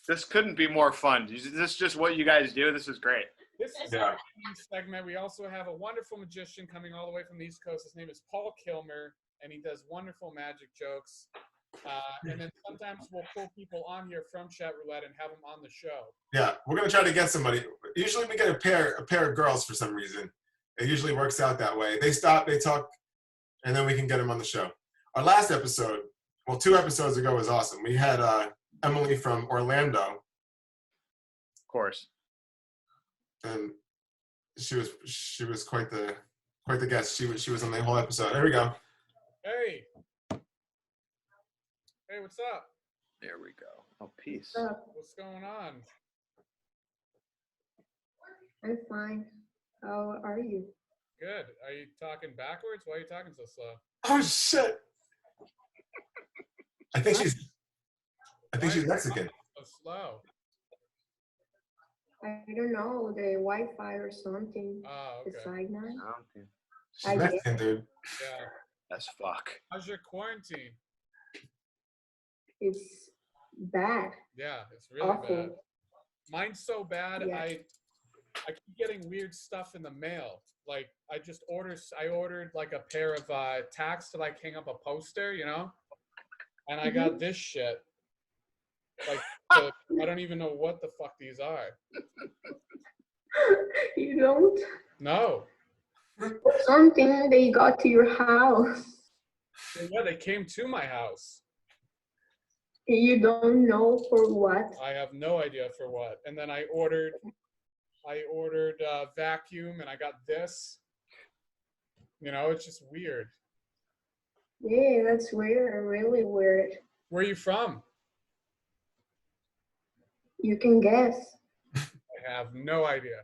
This couldn't be more fun. Is this just what you guys do? This is great. This is Yeah. our segment. We also have a wonderful magician coming all the way from the East Coast. His name is Paul Kilmer, and he does wonderful magic jokes. And then sometimes we'll pull people on here from Chat Roulette and have them on the show. Yeah, we're gonna try to get somebody. Usually we get a pair of girls for some reason. It usually works out that way. They stop, they talk, and then we can get them on the show. Our last episode, well, 2 episodes ago was awesome. We had Emily from Orlando, Of course. and she was quite the guest. She was on the whole episode. There we go. Hey. Hey, what's up? There we go. Oh, peace. What's going on? I'm fine. How are you? Good. Are you talking backwards? Why are you talking so slow? Oh shit! I think she's Why are you Mexican. talking so slow. I don't know, the Wi-Fi or something Oh, okay. beside that. She's Mexican, dude. Yeah. As fuck. How's your quarantine? It's bad, Yeah, it's really awful. bad. Mine's so bad. Yeah. I keep getting weird stuff in the mail. Like I ordered like a pair of tacks to like hang up a poster, you know, and I got this shit. Like I don't even know what the fuck these are. You don't? No. Something they got to your house. Yeah, they came to my house. You don't know for what? I have no idea for what. And then I ordered vacuum, and I got this. You know, it's just weird. Yeah, that's weird, really weird. Where are you from? You can guess. I have no idea.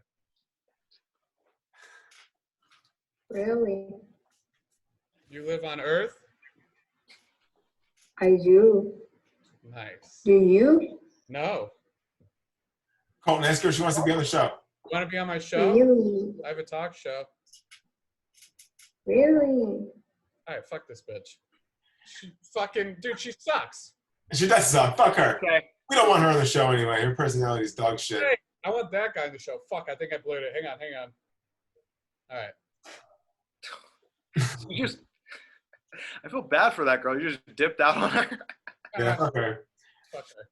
Really? You live on Earth? I do. Nice. Do you? No. Colton, ask her if she wants to be on the show. You want to be on my show? Really? I have a talk show. Really? All right, fuck this bitch. She fucking, dude, she sucks. She does suck. Fuck her. Okay. We don't want her on the show anyway. Her personality's dog shit. Hey, I want that guy on the show. Fuck, I think I blew it. Hang on. All right. You just, I feel bad for that girl. You just dipped out on her. Yeah, fuck her. Fuck her.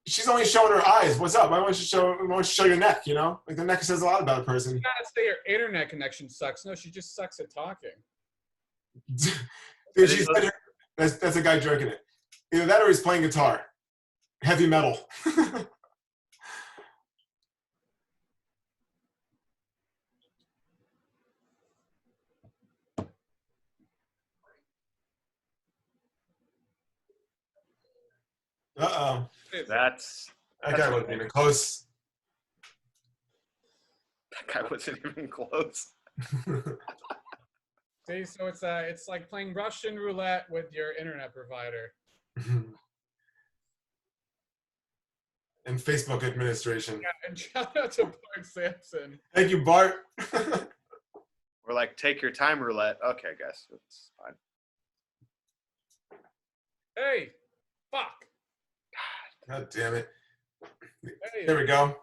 She's only showing her eyes. What's up? Why don't you show your neck, you know? Like the neck says a lot about a person. You gotta say her internet connection sucks. No, she just sucks at talking. Dude, she said that's a guy jerking it. Either that or he's playing guitar. Heavy metal. Uh-oh. That's That guy wasn't even close. That guy wasn't even close. See, so it's like playing Russian roulette with your internet provider. And Facebook administration. Yeah, and shout out to Bart Sampson. Thank you, Bart. We're like, take your time roulette. Okay, I guess it's fine. Hey, fuck. God damn it. Hey, There we go.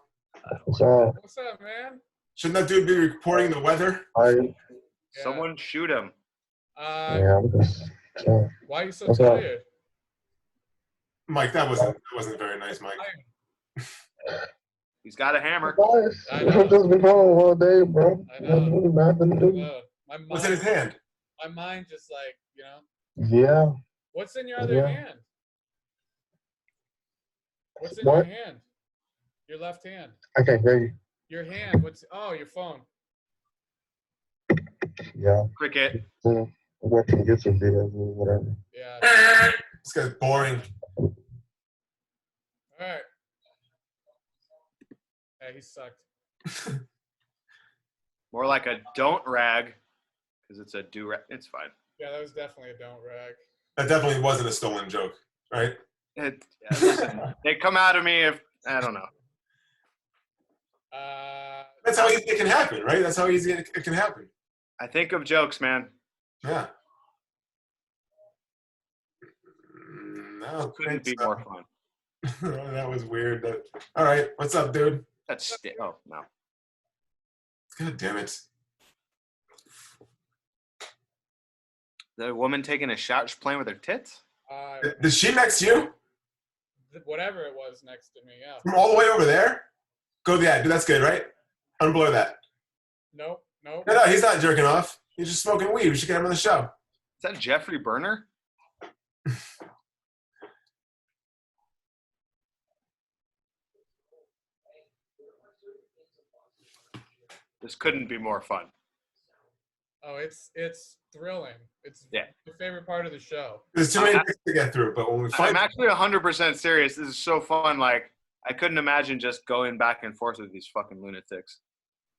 So what's up, man? Shouldn't that dude be reporting the weather? I Yeah. Someone shoot him. yeah, I'm just so Why are you so What's up? tired? Mike, that wasn't very nice, Mike. He's got a hammer. guys, I know. I've just been home all day, bro. I know. Nothing nothing to do. My What's in his hand? My mind just like, you know. Yeah. What's in your other Yeah. hand? What's in What? your hand? Your left hand. I can't hear you. Your hand. Oh, your phone. Yeah. Cricket. I'm watching YouTube videos or whatever. Yeah. This guy's boring. All right. Yeah, he sucked. More like a don't rag, because it's a do rag. It's fine. Yeah, that was definitely a don't rag. That definitely wasn't a stolen joke, right? Listen, they come out of me if I don't know. That's how easy it can happen, right? That's how easy it can happen. I think of jokes, man. Yeah. No, Couldn't be more fun. That was weird. All right, what's up, dude? That's oh no. God damn it. The woman taking a shot, she's playing with her tits. Is she next to you? Whatever it was next to me, yeah. From all the way over there? Go, yeah, dude, that's good, right? Unblur that. Nope. No, he's not jerking off. He's just smoking weed. We should get him on the show. Is that Jeffrey Burner? This couldn't be more fun. Oh, it's thrilling. It's Yeah. the favorite part of the show. There's too many things to get through, but when we I'm find actually 100% serious. This is so fun. Like, I couldn't imagine just going back and forth with these fucking lunatics.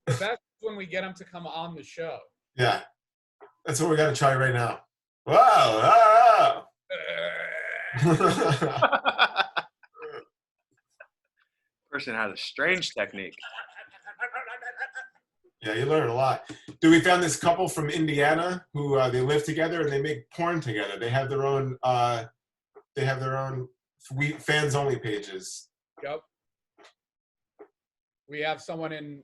But that's when we get them to come on the show. yeah, that's what we got to try right now. Wow! Person has a strange technique. Yeah, you learn a lot. Dude, we found this couple from Indiana who they live together and they make porn together. They have their own fans only pages. Yep. We have someone in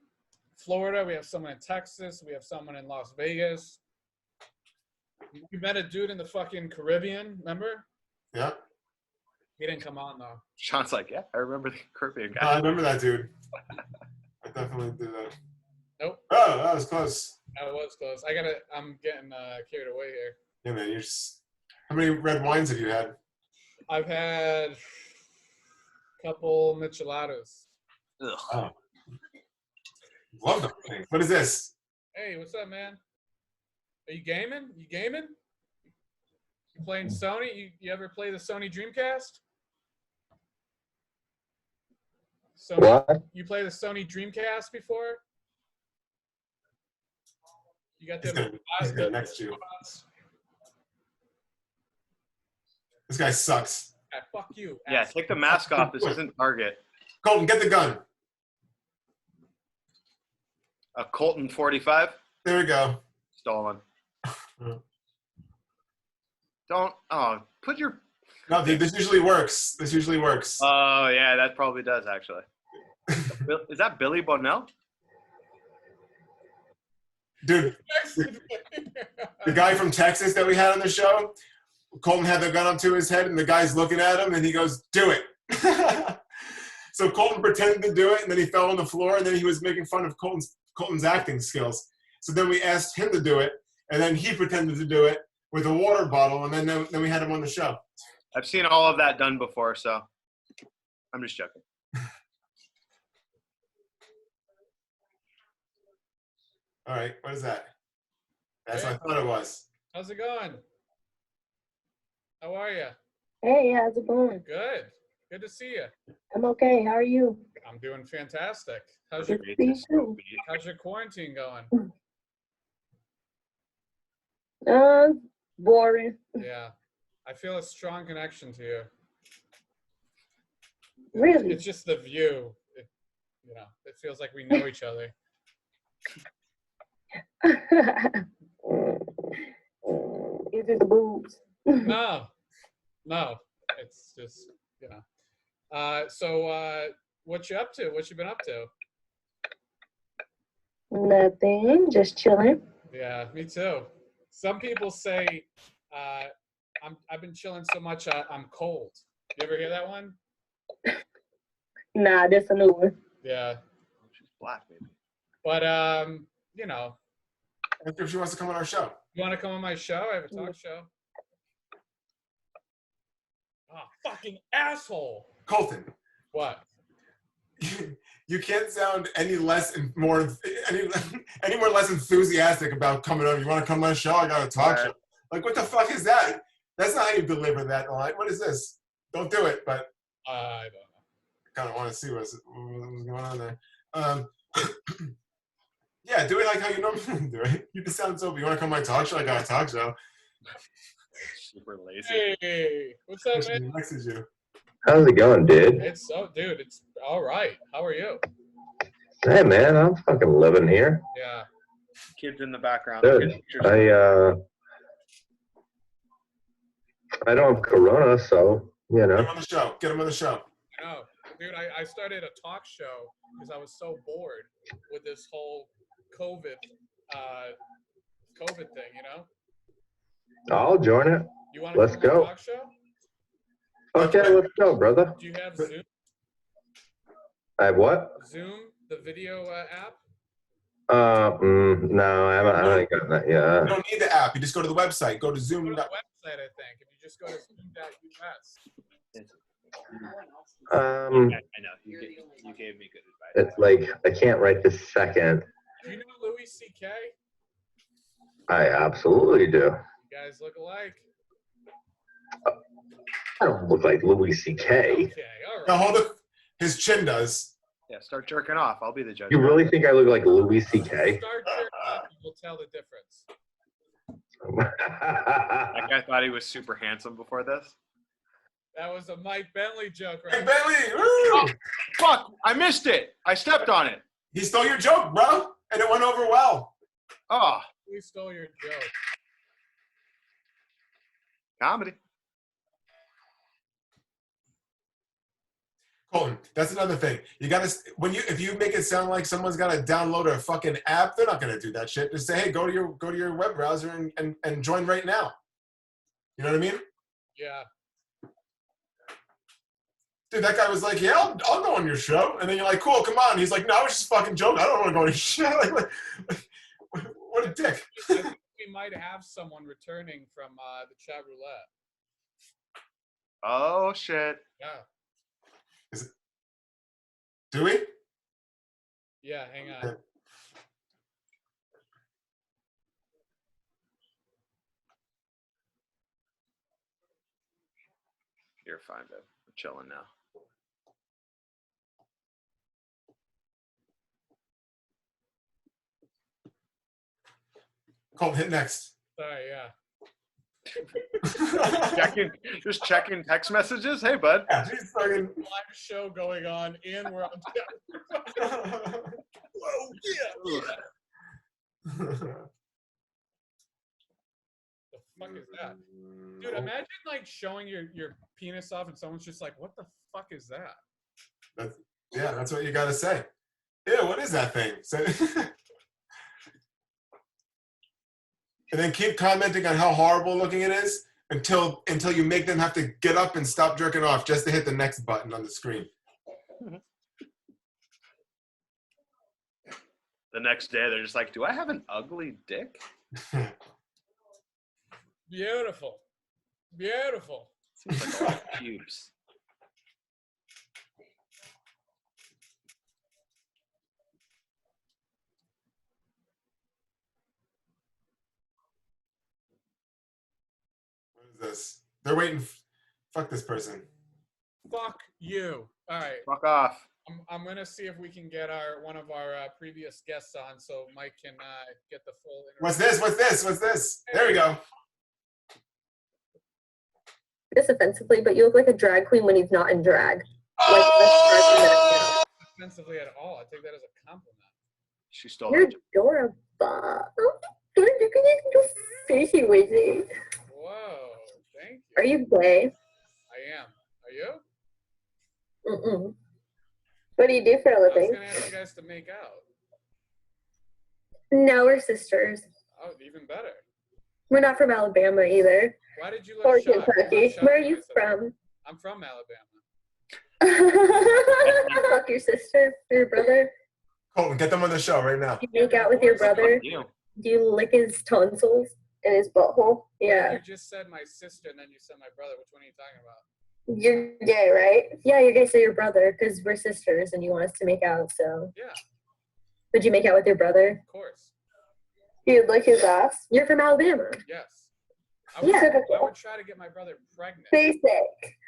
Florida. We have someone in Texas. We have someone in Las Vegas. We met a dude in the fucking Caribbean. Remember? Yeah, He didn't come on though. Sean's like, yeah, I remember the Caribbean I guy. remember that dude. I definitely did that. Nope. Oh, that was close. That was close. I'm getting carried away here. Yeah, man. How many red wines have you had? I've had a couple micheladas. Oh. Love the thing. What is this? Hey, what's up, man? Are you gaming? You gaming? You playing Sony? You ever play the Sony Dreamcast? Sony, What? you play the Sony Dreamcast before? You got He's them. gonna next to you. This guy sucks. Fuck you. Yeah, ass. take the mask off. This isn't Target. Colton, get the gun. A Colton 45 There we go. stolen. Don't. Oh, put your. No, dude, this usually works. This usually works. Oh yeah, that probably does actually. Is that Billy Bonnell? Dude, the guy from Texas that we had on the show, Colton had the gun up to his head, and the guy's looking at him, and he goes, "Do it." So Colton pretended to do it, and then he fell on the floor, and then he was making fun of Colton's acting skills. So then we asked him to do it, and then he pretended to do it with a water bottle, and then we had him on the show. I've seen all of that done before, so I'm just joking. All right, what is that? That's what I thought it was. How's it going? How are you? Hey, how's it going? Good. Good to see you. I'm okay. How are you? I'm doing fantastic. How's Good your to see you too. How's your quarantine going? Boring. Yeah, I feel a strong connection to you. Really? It's just the view. It feels like we know each other. Is it the boobs? No, it's just So, what you up to? What you been up to? Nothing. Just chilling. Yeah, me too. Some people say I've been chilling so much I'm cold. You ever hear that one? Nah, that's a new one. Yeah, She's black, maybe. but Ask her if she wants to come on our show. you want to come on my show? I have a talk show. Oh, fucking asshole! Colton, What? you can't sound any less more enthusiastic about coming on. You want to come on a show? I got a talk show. Like, what the fuck is that? That's not how you deliver that line. What is this? Don't do it. But I don't know. kind of want to see what's going on there. Yeah, do it like how you normally do it. You just sound so. You want to come on my talk show? I got a talk show. Super lazy. Hey, what's up, man? Message you. How's it going, dude? It's dude, it's all right. How are you? Hey, man, I'm fucking living here. Yeah. Kids in the background. Good. I don't have corona, so Get him on the show. Get him on the show. No, dude, I started a talk show because I was so bored with this whole COVID thing. I'll join it. You want to Let's come on go. a talk show? Okay, let's go, brother. Do you have Zoom? I have what? Zoom, the video app? No, I ain't got that You yet. don't need the app. You just go to the website. Go to Go Zoom. to the website, I think. If you just go to zoom.us. I know. You gave me good advice. It's like I can't right this second. Do you know Louis C.K.? I absolutely do. You guys look alike. I don't look like Louis C.K. Okay, all right. Now hold it. His chin does. Yeah, start jerking off. I'll be the judge. You really think I look like Louis C.K.? Start your up and we'll tell the difference. That guy thought he was super handsome before this. That was a Mike Bentley joke, Hey, right? Bentley. Woo! Oh, fuck! I missed it. I stepped on it. He stole your joke, bro. And it went over well. Oh, We stole your joke. comedy. Colton, that's another thing. You gotta if you make it sound like someone's gotta download a fucking app, they're not gonna do that shit. Just say, hey, go to your web browser and join right now. You know what I mean? Yeah. Dude, that guy was like, yeah, I'll go on your show. And then you're like, cool, come on. He's like, no, I was just fucking joking. I don't want to go on your show. What a dick. I think we might have someone returning from the chat roulette. Oh shit. Yeah. Do we? Yeah, hang on. You're fine, babe. I'm chilling now. Colton, hit next. Sorry, yeah. Just checking text messages. Hey, bud. Yeah, she's fucking. Live show going on, and we're on. Whoa, yeah. The fuck is that? Dude, imagine like showing your penis off and someone's just like, what the fuck is that? That's what you gotta say. Ew, what is that thing? And then keep commenting on how horrible looking it is until you make them have to get up and stop jerking off just to hit the next button on the screen. The next day, they're just like, do I have an ugly dick? Beautiful. Beautiful. Seems like a lot of pubes. What is this? They're waiting. Fuck this person. Fuck you. All right. Fuck off. I'm gonna see if we can get one of our previous guests on, so Mike can get the full. What's this? What's this? What's this? There we go. This offensively, but you look like a drag queen when he's not in drag. Oh! Not offensively at all. I take that as a compliment. She stole You're it. adorable. Oh, look at your fishy wizzy. Whoa, thank you. Are you gay? I am. Are you? Mm-mm. What do you do for a I was living? gonna ask you guys to make out. No, we're sisters. Oh, even better. We're not from Alabama either. Why did you Or let Shot? Kentucky. Where are you from? I'm from Alabama. Fuck your sister or your brother. Colton, get them on the show right now. Do you make out with your brother? You. Do you lick his tonsils and his butthole? Yeah. You just said my sister, and then you said my brother. Which one are you talking about? You're gay, right? Yeah, you're gay, so your brother, because we're sisters and you want us to make out, so. Yeah. Would you make out with your brother? Of course. You'd lick his ass? You're from Alabama. Yes. Yeah. I would try to get my brother pregnant. Basic.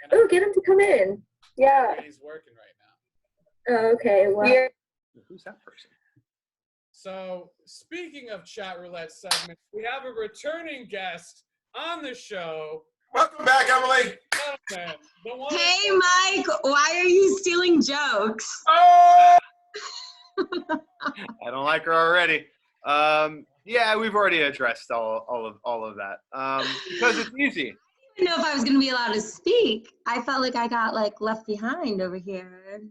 And Oh, get him to come in. Yeah. He's working right now. Oh, okay, well. Who's that person? So, speaking of chat roulette segment, we have a returning guest on the show. Welcome back, Emily. Gentlemen, the one Hey, Mike, why are you stealing jokes? Oh! I don't like her already. Yeah, we've already addressed all of that. Because it's easy. I didn't know if I was going to be allowed to speak. I felt like I got left behind over here.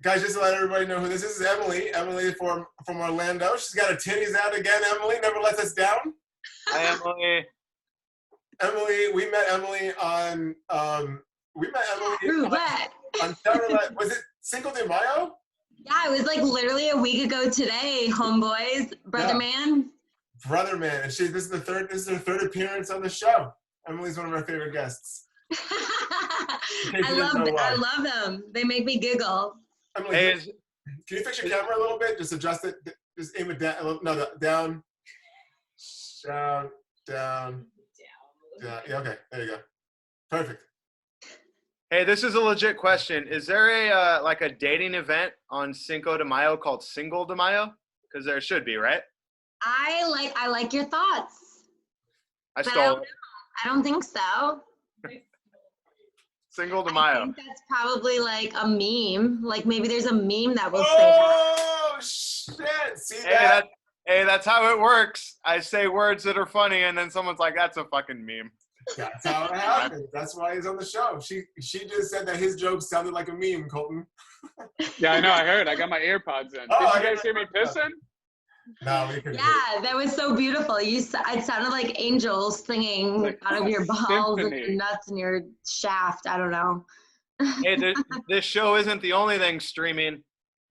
Guys, just to let everybody know who this is Emily. Emily from Orlando. She's got her titties out again, Emily. Never lets us down. Hi, Emily. Emily, we met Emily on Roulette. on Roulette. Was it Cinco de Mayo? Yeah, it was literally a week ago today, homeboys. Brother man. Brother man. And this is her third appearance on the show. Emily's one of our favorite guests. I love them. They make me giggle. Emily, Hey, can you fix your camera a little bit? Just adjust it. Just aim it down. No, down. Down. Yeah, okay. There you go. Perfect. Hey, this is a legit question. Is there a dating event on Cinco de Mayo called Single de Mayo? Because there should be, right? I like your thoughts. I But I stole don't it. know. I don't think so. Single de I Mayo. think that's probably a meme. Maybe there's a meme that will say that. Oh shit! See that? Hey, that's how it works. I say words that are funny, and then someone's like, "That's a fucking meme." That's how it happens. That's why he's on the show. She just said that his jokes sounded like a meme, Colton. Yeah, I know. I heard. I got my AirPods in. Oh, Did you guys hear me pissing? No, we couldn't. Yeah, that was so beautiful. It sounded like angels singing out of your balls and your nuts and your shaft. I don't know. Hey, this show isn't the only thing streaming.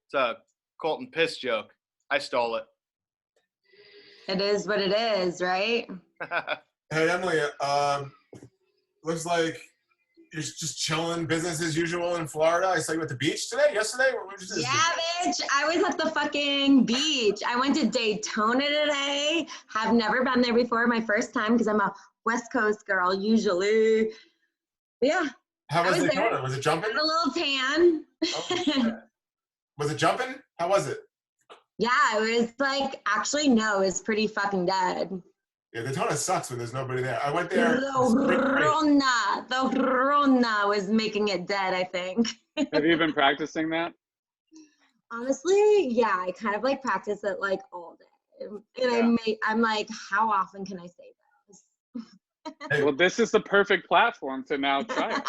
It's a Colton piss joke. I stole it. It is what it is, right? Hey Emily, looks like You're just chilling, business as usual in Florida. I saw you at the beach today, yesterday. What was this? Yeah, bitch. I was at the fucking beach. I went to Daytona today. Have never been there before. My first time because I'm a West Coast girl usually. But yeah. How was I was Daytona? there. Was it jumping? Had a little tan. Oh, shit. Was it jumping? How was it? Yeah, it was like, actually, no, it's pretty fucking dead. Yeah, Daytona sucks when there's nobody there. I went The there. Rona was making it dead, I think. Have you been practicing that? Honestly, yeah, I kind of like practice it like all day. And I'm like, how often can I say this? Hey. Well, this is the perfect platform to now try it.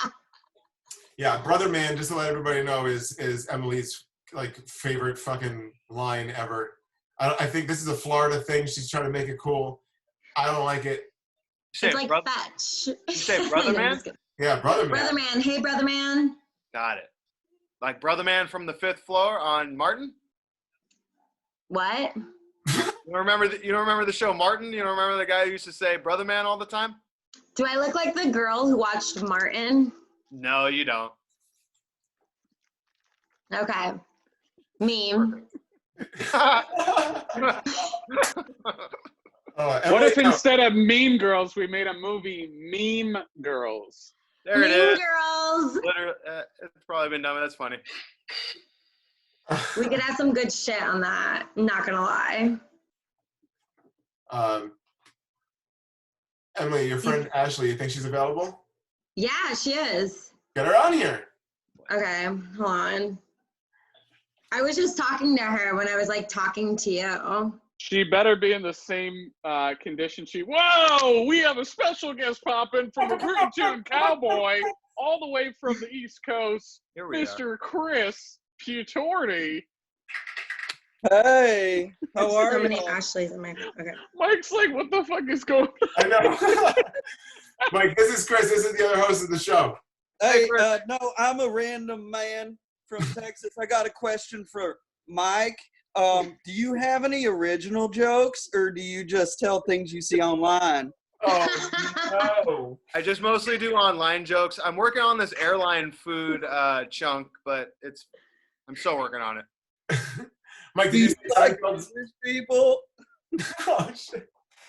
Yeah, Brother Man, just to let everybody know, is Emily's like favorite fucking line ever. I think this is a Florida thing. She's trying to make it cool. I don't like it. It's like fetch. You say Brother Man? Yeah, Brother Man. Brother Man. Hey, Brother Man. Got it. Like Brother Man from the 5th floor on Martin? What? You don't remember the show Martin? You don't remember the guy who used to say Brother Man all the time? Do I look like the girl who watched Martin? No, you don't. Okay. Meme. What if instead of Mean Girls, we made a movie, Meme Girls? There it Mean is. Girls. Literally, it's probably been done, but that's funny. We could have some good shit on that. I'm not gonna lie. Emily, your friend Ashley, you think she's available? Yeah, she is. Get her on here. Okay, hold on. I was just talking to her when I was like talking to you. She better be in the same condition. Whoa, we have a special guest popping from a Rootin' Tootin' Cowboy all the way from the East Coast, Mr. Chris Putorti. Hey, how are so you? many Ashleys in my okay. Mike's like, what the fuck is going on? I know. Mike, this is Chris. This is the other host of the show. Hey, no, I'm a random man from Texas. I got a question for Mike. Do you have any original jokes, or do you just tell things you see online? Oh, no. I just mostly do online jokes. I'm working on this airline food chunk, but I'm still working on it. Mike, Do did you you like say English people? Oh, shit.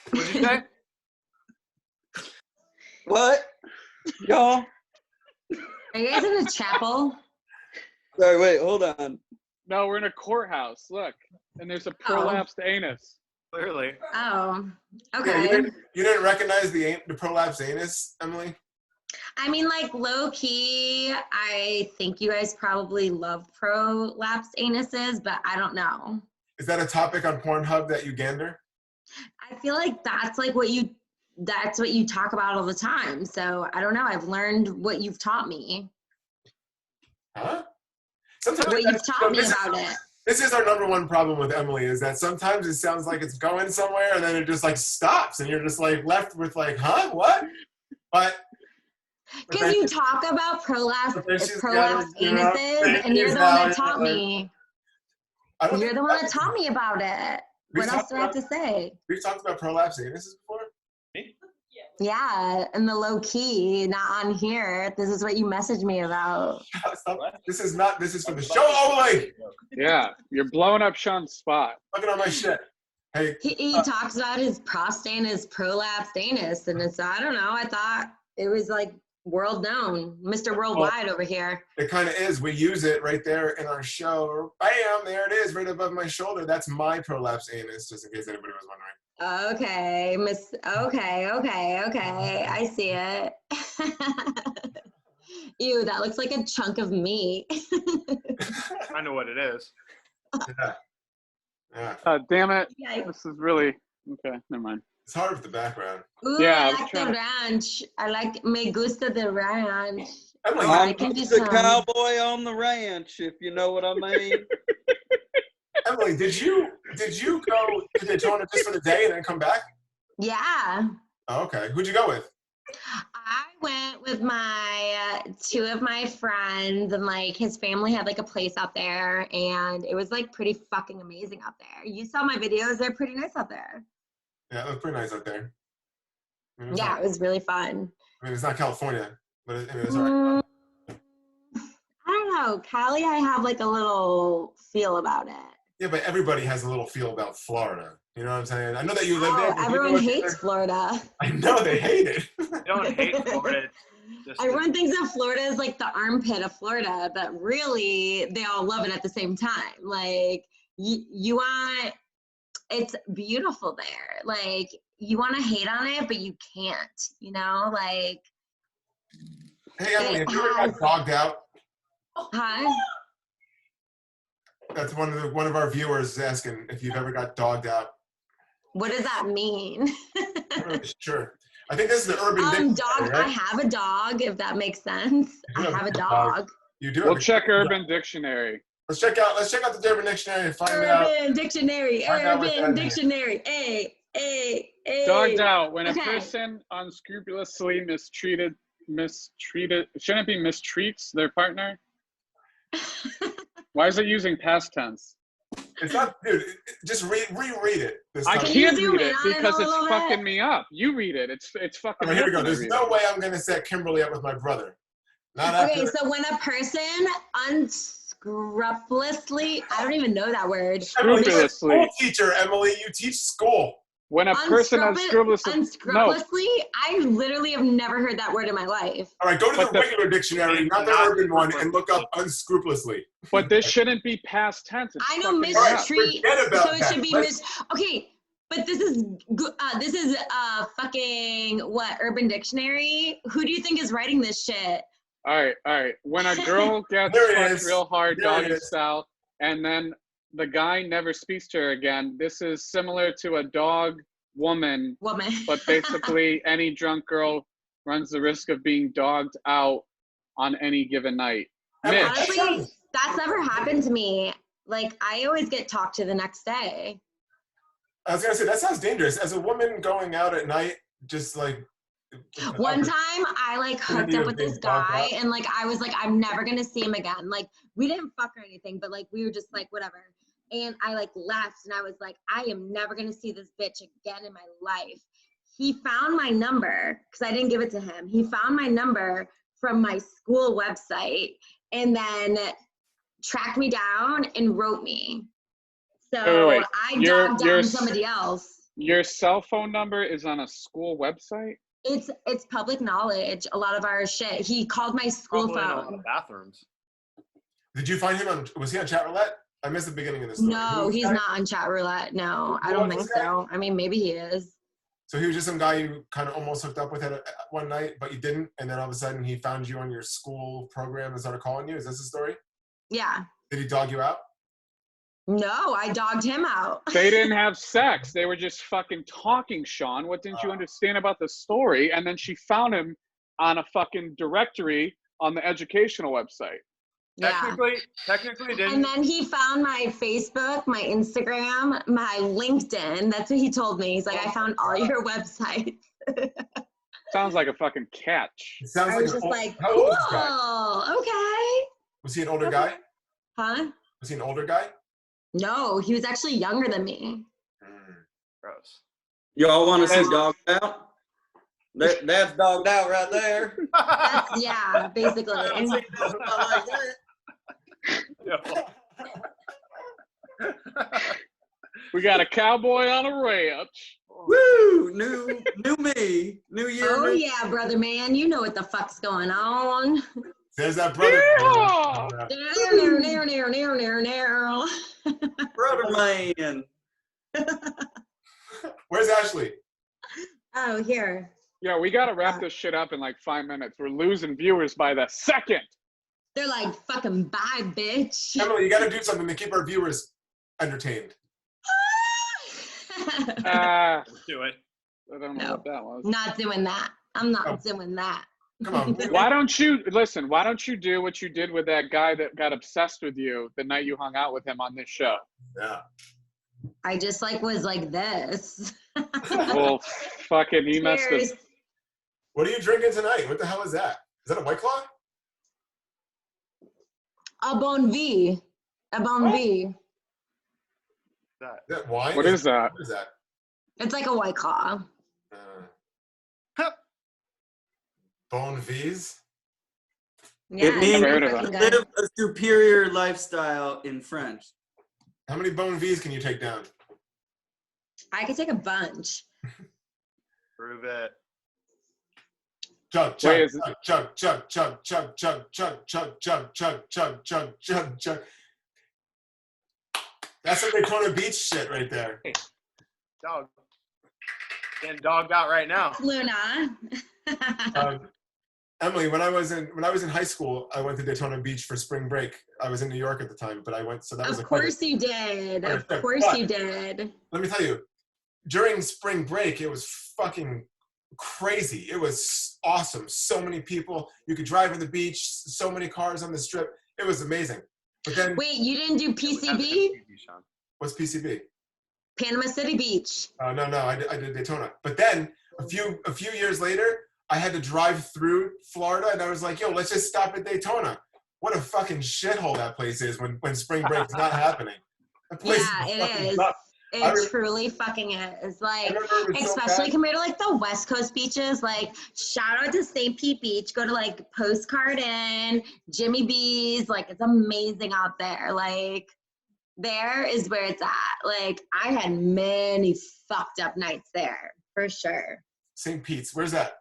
What'd you say? What? Y'all? Are you guys in a chapel? Sorry, wait, hold on. No, we're in a courthouse. Look, and there's a prolapsed anus. Clearly. Oh, Yeah, okay. you didn't recognize the prolapsed anus, Emily? I mean, like, low-key, I think you guys probably love prolapsed anuses, but I don't know. Is that a topic on Pornhub that you gander? I feel like that's what you talk about all the time. So I don't know. I've learned what you've taught me. Huh? Sometimes What you've taught me about it. This is our number one problem with Emily, is that sometimes it sounds like it's going somewhere and then it just like stops and you're just like left with like, huh, what? But because you talk about prolapsed anuses, and you're the one that taught me. You're the one that taught me about it. What else do I have to say? We've talked about prolapsed anuses before? Yeah, in the low key, not on here. This is what you messaged me about. This is for the show only. Yeah, you're blowing up Sean's spot. Looking on my shit. Hey. He talks about his prostate and his prolapsed anus, and it's, I don't know, I thought it was like world known. Mr. Worldwide over here. It kind of is. We use it right there in our show. Bam, there it is, right above my shoulder. That's my prolapsed anus, just in case anybody was wondering. Okay, okay. I see it. Ew, that looks like a chunk of meat. I know what it is. Yeah. Damn it. Yeah. This is really, okay, never mind. It's hard with the background. Ooh, Yeah, I like the ranch. I like, me gusta the ranch. Emily, Oh, I I'm can do just a some. cowboy on the ranch, if you know what I mean. Emily, did you go to Daytona just for the day and then come back? Yeah. Oh, okay. Who'd you go with? I went with my two of my friends, and like his family had like a place out there, and it was like pretty fucking amazing out there. You saw my videos; they're pretty nice out there. Yeah, it was pretty nice out there. I mean, Yeah, it was really fun. I mean, it's not California. But it was all right. I don't know. Cali, I have like a little feel about it. Yeah, but everybody has a little feel about Florida. You know what I'm saying? I know that you live there. Oh, but everyone people hates Florida. I know they hate it. I don't hate Florida. Just Everyone thinks that Florida is like the armpit of Florida, but really they all love it at the same time. Like you want, it's beautiful there. Like you want to hate on it, but you can't, you know, like. Hey, Emily, have you ever got dogged out? Hi. That's one of our viewers is asking if you've ever got dogged out. What does that mean? I'm not really sure. I think this is the urban dictionary, dog. right? I have a dog, if that makes sense. I have a dog. You do. We'll check Urban Dictionary. Let's check out the Urban Dictionary and find out. Urban Dictionary. Urban Dictionary. Hey. Dogged out when Okay. a person unscrupulously mistreated, shouldn't be mistreats their partner. Why is it using past tense? It's not, dude. Just reread it. This I time. can't zoom read in it on it because a it's little fucking bit? me up. You read it. It's fucking. All right, here we go. nothing to There's read no it. way I'm gonna set Kimberly up with my brother. Not after. Okay, so when a person unscrupulously, I don't even know that word. Emily, you're a Scrupulously. school teacher, Emily. You teach school. When a person unscrupulously. No. Unscrupulously? I literally have never heard that word in my life. All right, go to But the the- regular dictionary, not the urban one, and look up unscrupulously. But this shouldn't be past tense. It's I know fucking me up. mistreat, forget about so it that. should be Let's- okay, but this is fucking what, Urban Dictionary? Who do you think is writing this shit? All right. When a girl gets There it fucked is. real hard, There it doggy is. style, and then the guy never speaks to her again, this is similar to a dog woman, Woman. but basically any drunk girl runs the risk of being dogged out on any given night. Emily, Mitch, Honestly, that's never happened to me. Like, I always get talked to the next day. I was gonna say that sounds dangerous. As a woman going out at night, just like One time I like hooked up with this guy and like I was like, I'm never gonna see him again. Like we didn't fuck or anything, but like we were just like whatever. And I like left and I was like, I am never gonna see this bitch again in my life. He found my number because I didn't give it to him. He found my number from my school website and then tracked me down and wrote me. So Wait. I Your- dogged your down s- somebody else. your cell phone number is on a school website? It's public knowledge. A lot of our shit. He called my school Probably in all the phone. bathrooms. Did you find him on? Was he on chat roulette? I missed the beginning of this. Story. Who No, was he's that? not on chat roulette. No, I Who don't was think this guy? so. I mean, maybe he is. So he was just some guy you kind of almost hooked up with at one night, but you didn't, and then all of a sudden he found you on your school program and started calling you. Is this the story? Yeah. Did he dog you out? No, I dogged him out. They didn't have sex. They were just fucking talking, Sean. What didn't you understand about the story? And then she found him on a fucking directory on the educational website. Yeah. Technically And didn't. then he found my Facebook, my Instagram, my LinkedIn. That's what he told me. He's like, I found all your websites. Sounds like a fucking catch. It sounds I like was an just old, like, how old is this guy? cool. Okay. Was he an older guy? Huh? Was he an older guy? No, he was actually younger than me. Gross. Y'all want to see dogged out? That's dogged out right there. That's, yeah, basically. Like that. We got a cowboy on a ranch. Woo! New me. New year. Oh new yeah, brother man, you know what the fuck's going on. There's that brother. brother man. Where's Ashley? Oh, here. Yeah, we gotta wrap this shit up in like 5 minutes. We're losing viewers by the second. They're like, fucking bye, bitch. Emily, you got to do something to keep our viewers entertained. Let's do it. I don't know No. what that was. Not doing that. I'm not Oh. doing that. Come on. Why don't you do what you did with that guy that got obsessed with you the night you hung out with him on this show? Yeah. I just like was like this. Well, fucking he must have. Cheers. What are you drinking tonight? What the hell is that? Is that a White Claw? A bon vie. A bon vie. Is that wine? What is that? What is that? It's like a White Claw. Bon V's? Yeah, It means Never heard of fucking live good. a superior lifestyle in French. How many Bon V's can you take down? I could take a bunch. Prove it. Chug, Wait, chug, is- chug, chug, chug, chug, chug, chug, chug, chug, chug, chug, chug, chug, chug. That's some Daytona Beach shit right there. Dog. Getting dogged out right now. Luna. Emily, when I was in high school, I went to Daytona Beach for spring break. I was in New York at the time, but I went, so that was Of a course you did. Of course you did. Let me tell you, during spring break, it was fucking crazy. It was awesome. So many people. You could drive on the beach. So many cars on the strip. It was amazing. But then, Wait, you didn't do PCB? what's PCB? Panama City Beach. No, I did Daytona. But then a few years later, I had to drive through Florida, and I was like, yo, let's just stop at Daytona. What a fucking shithole that place is when spring break's not happening. That place Yeah, is it fucking is. nuts. It truly fucking is. Like, especially compared to like the West Coast beaches. Like, shout out to St. Pete Beach. Go to like Postcard Inn, Jimmy B's. Like, it's amazing out there. Like, there is where it's at. Like, I had many fucked up nights there for sure. St. Pete's, where's that?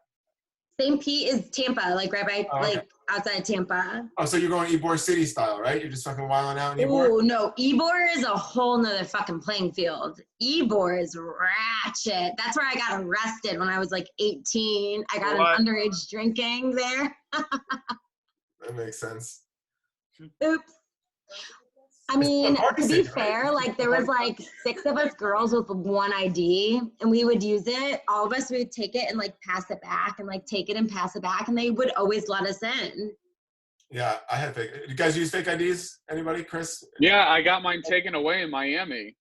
St. Pete is Tampa, like right by, Oh, okay. like outside Tampa. Oh, so you're going Ybor City style, right? You're just fucking wilding out in Ybor? Oh no, Ybor is a whole nother fucking playing field. Ybor is ratchet. That's where I got arrested when I was like 18. I got an underage drinking there. That makes sense. Oops. I mean, to be fair, like there was like 6 of us girls with one ID, and we would use it. All of us would take it and like pass it back, and like take it and pass it back, and they would always let us in. Yeah, I had fake. You guys use fake IDs? Anybody, Chris? Yeah, I got mine taken away in Miami.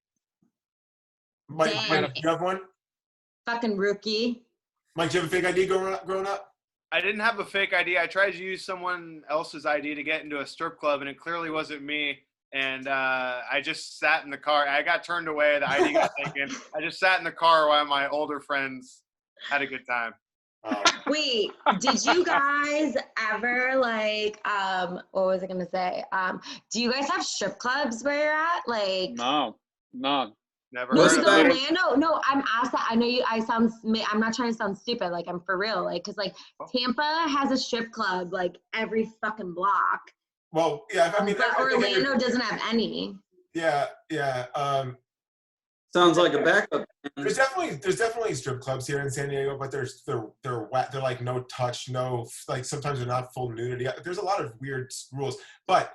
Mike, do you have one? Fucking rookie. Mike, do you have a fake ID growing up? I didn't have a fake ID. I tried to use someone else's ID to get into a strip club, and it clearly wasn't me. And I just sat in the car. I got turned away. The ID got taken. I just sat in the car while my older friends had a good time. Wait, did you guys ever like what was I gonna say? Do you guys have strip clubs where you're at? Like No, none. Never no, heard of so it. Orlando. No, I'm asking. I know you. I'm not trying to sound stupid. Like I'm for real. Like, cause like Tampa has a strip club like every fucking block. Well, yeah. I mean, but Orlando doesn't have any. Yeah. Sounds like a backup. There's definitely strip clubs here in San Diego, but they're like no touch, no, like sometimes they're not full nudity. There's a lot of weird rules, but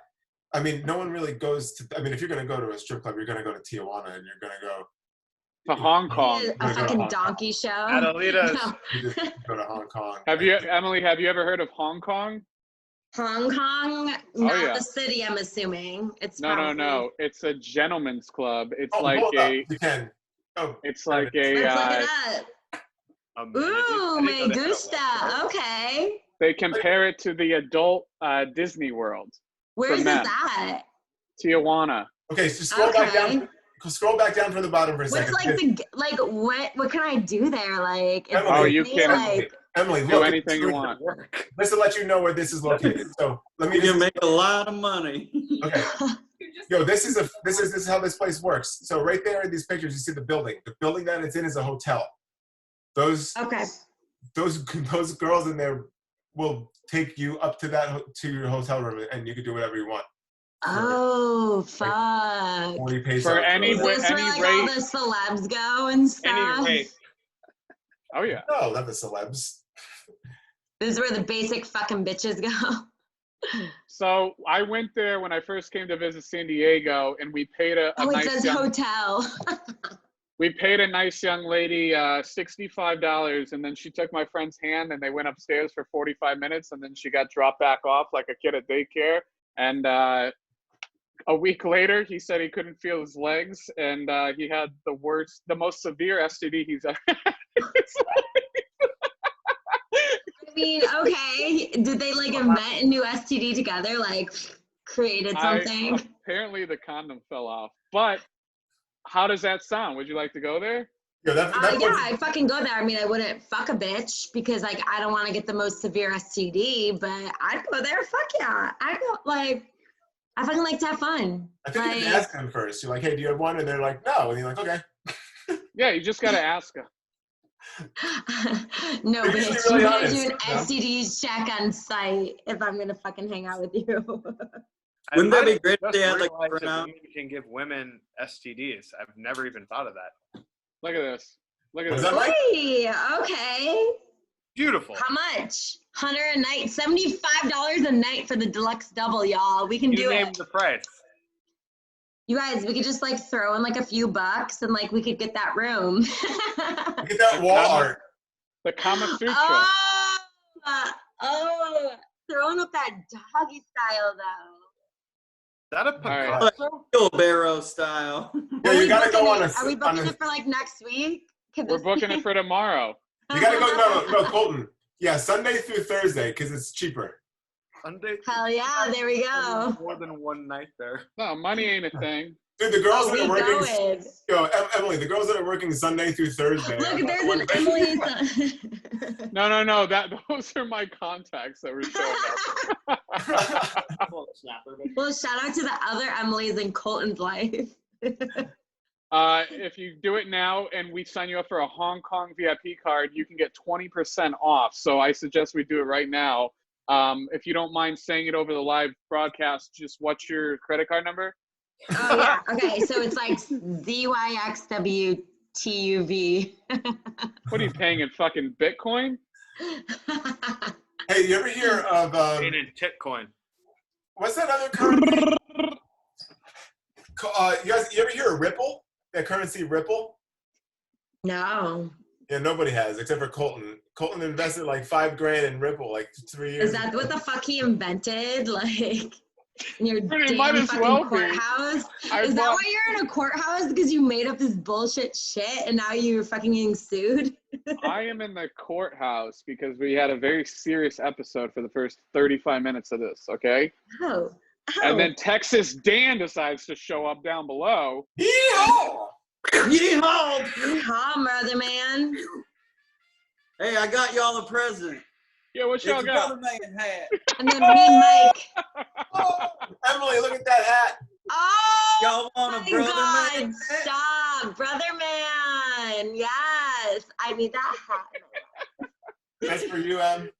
I mean, no one really goes to. I mean, if you're gonna go to a strip club, you're gonna go to Tijuana, and you're gonna go to Hong Kong. A fucking donkey show. Adelitas. No. You just go to Hong Kong. Emily, have you ever heard of Hong Kong? Hong Kong, not yeah. the city. I'm assuming it's No. It's a gentleman's club. It's Oh, like hold up. a. You can. Oh, It's like Let's look a. it up. Ooh, me gusta. Okay. They compare it to the adult Disney World. Where's this men. at? Tijuana. okay. So scroll back down. Scroll back down from the bottom for a What's second. like what can I do there? Like, is Oh, you Disney, can like, Emily, Do look. anything you want. Just to let you know where this is located. So let me You just can make a lot of money. okay. Yo, this is how this place works. So right there in these pictures, you see the building. The building that it's in is a hotel. Those okay. those girls in there will take you up to your hotel room, and you can do whatever you want. Oh fuck. 40 pesos. For any Is this where like all rate. the celebs go and stuff? Any rate. Oh yeah. No, not the celebs. This is where the basic fucking bitches go. So I went there when I first came to visit San Diego, and we paid a Oh, it nice says young, hotel. we paid a nice young lady $65, and then she took my friend's hand, and they went upstairs for 45 minutes, and then she got dropped back off like a kid at daycare. And a week later, he said he couldn't feel his legs, and he had the most severe STD he's ever had. I mean, okay. Did they like invent a new STD together? Like created something? Apparently the condom fell off. But how does that sound? Would you like to go there? Yeah, that Yeah, I fucking go there. I mean, I wouldn't fuck a bitch because like I don't want to get the most severe STD, but I'd go there. Fuck yeah, I go like I fucking like to have fun. I think you can ask them first. You're like, hey, do you have one? And they're like, no. And you're like, okay. Yeah, you just gotta ask her. No, They're usually bitch, really you gotta honest, do an you know? STD check on site if I'm gonna fucking hang out with you. Wouldn't that be great if Just they had like realized that burnout? women can give women STDs. I've never even thought of that. Look at this. Look at Was this. that Mike? Hey, okay. Beautiful. How much? $100 a night, $75 a night for the deluxe double, y'all. We can You do named it. the price. You guys, we could just like throw in like a few bucks and like we could get that room. Get that wall art. The Kama Sutra. Oh, throwing up that doggy style though. Is that a right. Picasso? Wheelbarrow style. Yeah, you gotta go on a. Are we booking it for like next week? We're booking it for tomorrow. You gotta go. No, Colton. Yeah, Sunday through Thursday because it's cheaper. Sunday? Hell yeah, there we go. More than one night there. No, money ain't a thing. Dude, the girls that we are working. going. Yo, Emily, the girls that are working Sunday through Thursday. Look, there's an Emily. No. Those are my contacts that were showing up. Well, shout out to the other Emily's in Colton's life. If you do it now and we sign you up for a Hong Kong VIP card, you can get 20% off. So I suggest we do it right now. If you don't mind saying it over the live broadcast, just what's your credit card number? Oh yeah. Okay, so it's like ZYXWTUV. What are you paying in fucking Bitcoin? Hey, you ever hear of Paid in Titcoin. what's that other currency? You ever hear of Ripple? That currency Ripple? No. Yeah, nobody has except for Colton. Colton invested like $5,000 in Ripple like 3 years. Is that what the fuck he invented? Like in your Pretty damn might as fucking well be. courthouse? I Is that bought- why you're in a courthouse? Because you made up this bullshit shit and now you're fucking getting sued? I am in the courthouse because we had a very serious episode for the first 35 minutes of this, okay? Oh. And then Texas Dan decides to show up down below. Yeehaw! Yeehaw! Yeehaw, brother man. Hey, I got y'all a present. Yeah, what It's y'all a got? brother man hat. And then me and Mike. Oh, Emily, look at that hat. Oh Y'all want a my brother God, man hat? stop. Brother man. Yes. I need that hat. That's for you, Em.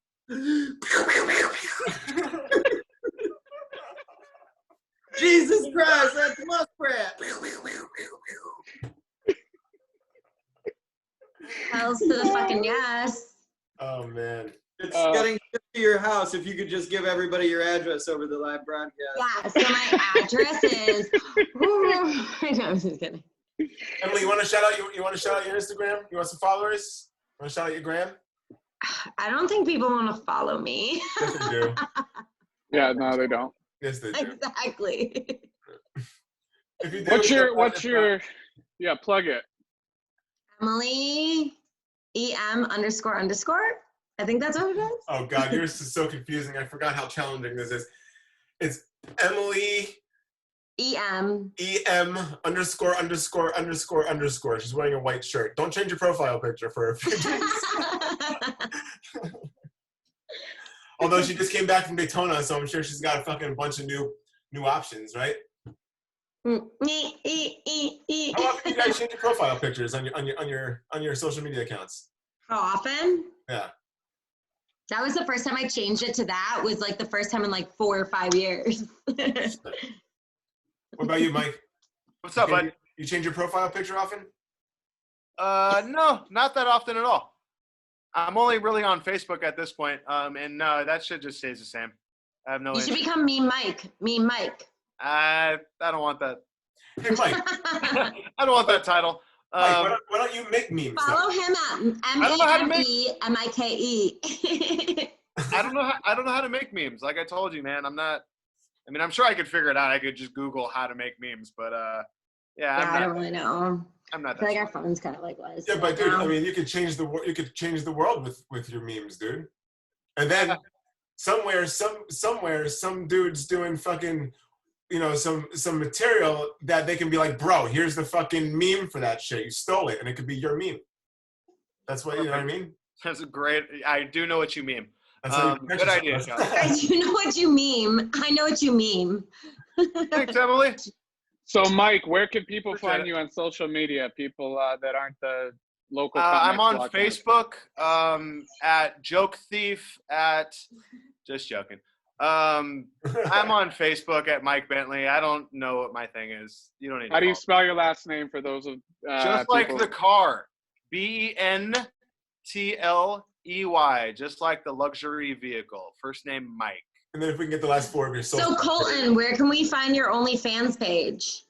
Jesus Christ, that's muskrat. Hells to the fucking yes. Oh man. It's getting shipped to your house. If you could just give everybody your address over the live broadcast. Yeah, so my address is. No, I'm just kidding. Emily, you want to shout out? You want to shout out your Instagram? You want some followers? Want to shout out your gram? I don't think people want to follow me. Yes, they do. Yeah, no, they don't. Yes, they do. Exactly. If you do, What's your, yeah, plug it. Emily EM__. I think that's what it is. Oh God, yours is so confusing. I forgot how challenging this is. It's Emily EM. EM______. She's wearing a white shirt. Don't change your profile picture for a few days. Although she just came back from Daytona, so I'm sure she's got a fucking bunch of new options, right? How often do you guys change your profile pictures on your social media accounts? How often? Yeah. That was the first time I changed it to that. Was like the first time in like 4 or 5 years. What about you, Mike? What's up, bud? You change your profile picture often? No, not that often at all. I'm only really on Facebook at this point, and no, that shit just stays the same. I have no. You should interest. become Meme Mike. Meme Mike. I don't want that. Hey, Mike. I don't want that title. Mike, why don't you make memes? Follow him at MEMEMIKE. I don't know how to make memes. Like I told you, man, I'm not. I mean, I'm sure I could figure it out. I could just Google how to make memes, but yeah, I don't really know. I'm not. I feel like our phone's kind of like was. Yeah, but dude, I mean, you could change the world with your memes, dude. And then somewhere, some dude's doing fucking some material that they can be like, bro, here's the fucking meme for that shit. You stole it, and it could be your meme. That's what, you know what I mean? That's a great, I do know what you mean. That's how you protect Good idea, yourself. John. I do know what you meme. I know what you meme. Thanks, Emily. So, Mike, where can people Appreciate find it. you on social media? People that aren't the local. I'm on Comics Facebook at Joke Thief at, just joking. I'm on Facebook at Mike Bentley. I don't know what my thing is. You don't need to How do you follow. spell your last name for those of Just like people? the car. Bentley, just like the luxury vehicle. First name Mike. And then if we can get the last 4 of your social. So Colton, where can we find your OnlyFans page?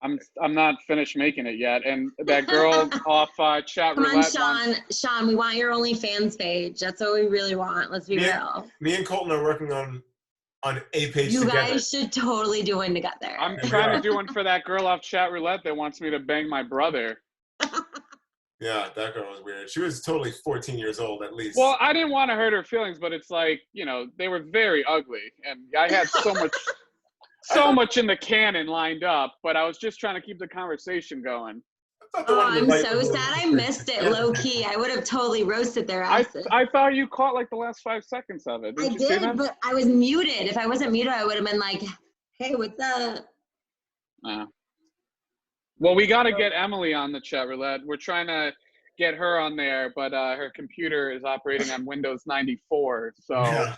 I'm not finished making it yet, and that girl off chat Come on, roulette. Sean. Sean, we want your OnlyFans page. That's what we really want. Let's be real. Me and Colton are working on a page You together. guys should totally do one together. I'm trying to do one for that girl off chat roulette that wants me to bang my brother. Yeah, that girl was weird. She was totally 14 years old at least. Well, I didn't want to hurt her feelings, but it's like, they were very ugly, and I had so much in the cannon lined up, but I was just trying to keep the conversation going. Oh, I'm so sad I missed it, low key. I would have totally roasted their asses. I thought you caught like the last 5 seconds of it. I Didn't you see did, that? but I was muted. If I wasn't muted, I would have been like, hey, what's up? Well, we got to get Emily on the chat roulette. We're trying to get her on there, but her computer is operating on Windows 94. So yeah.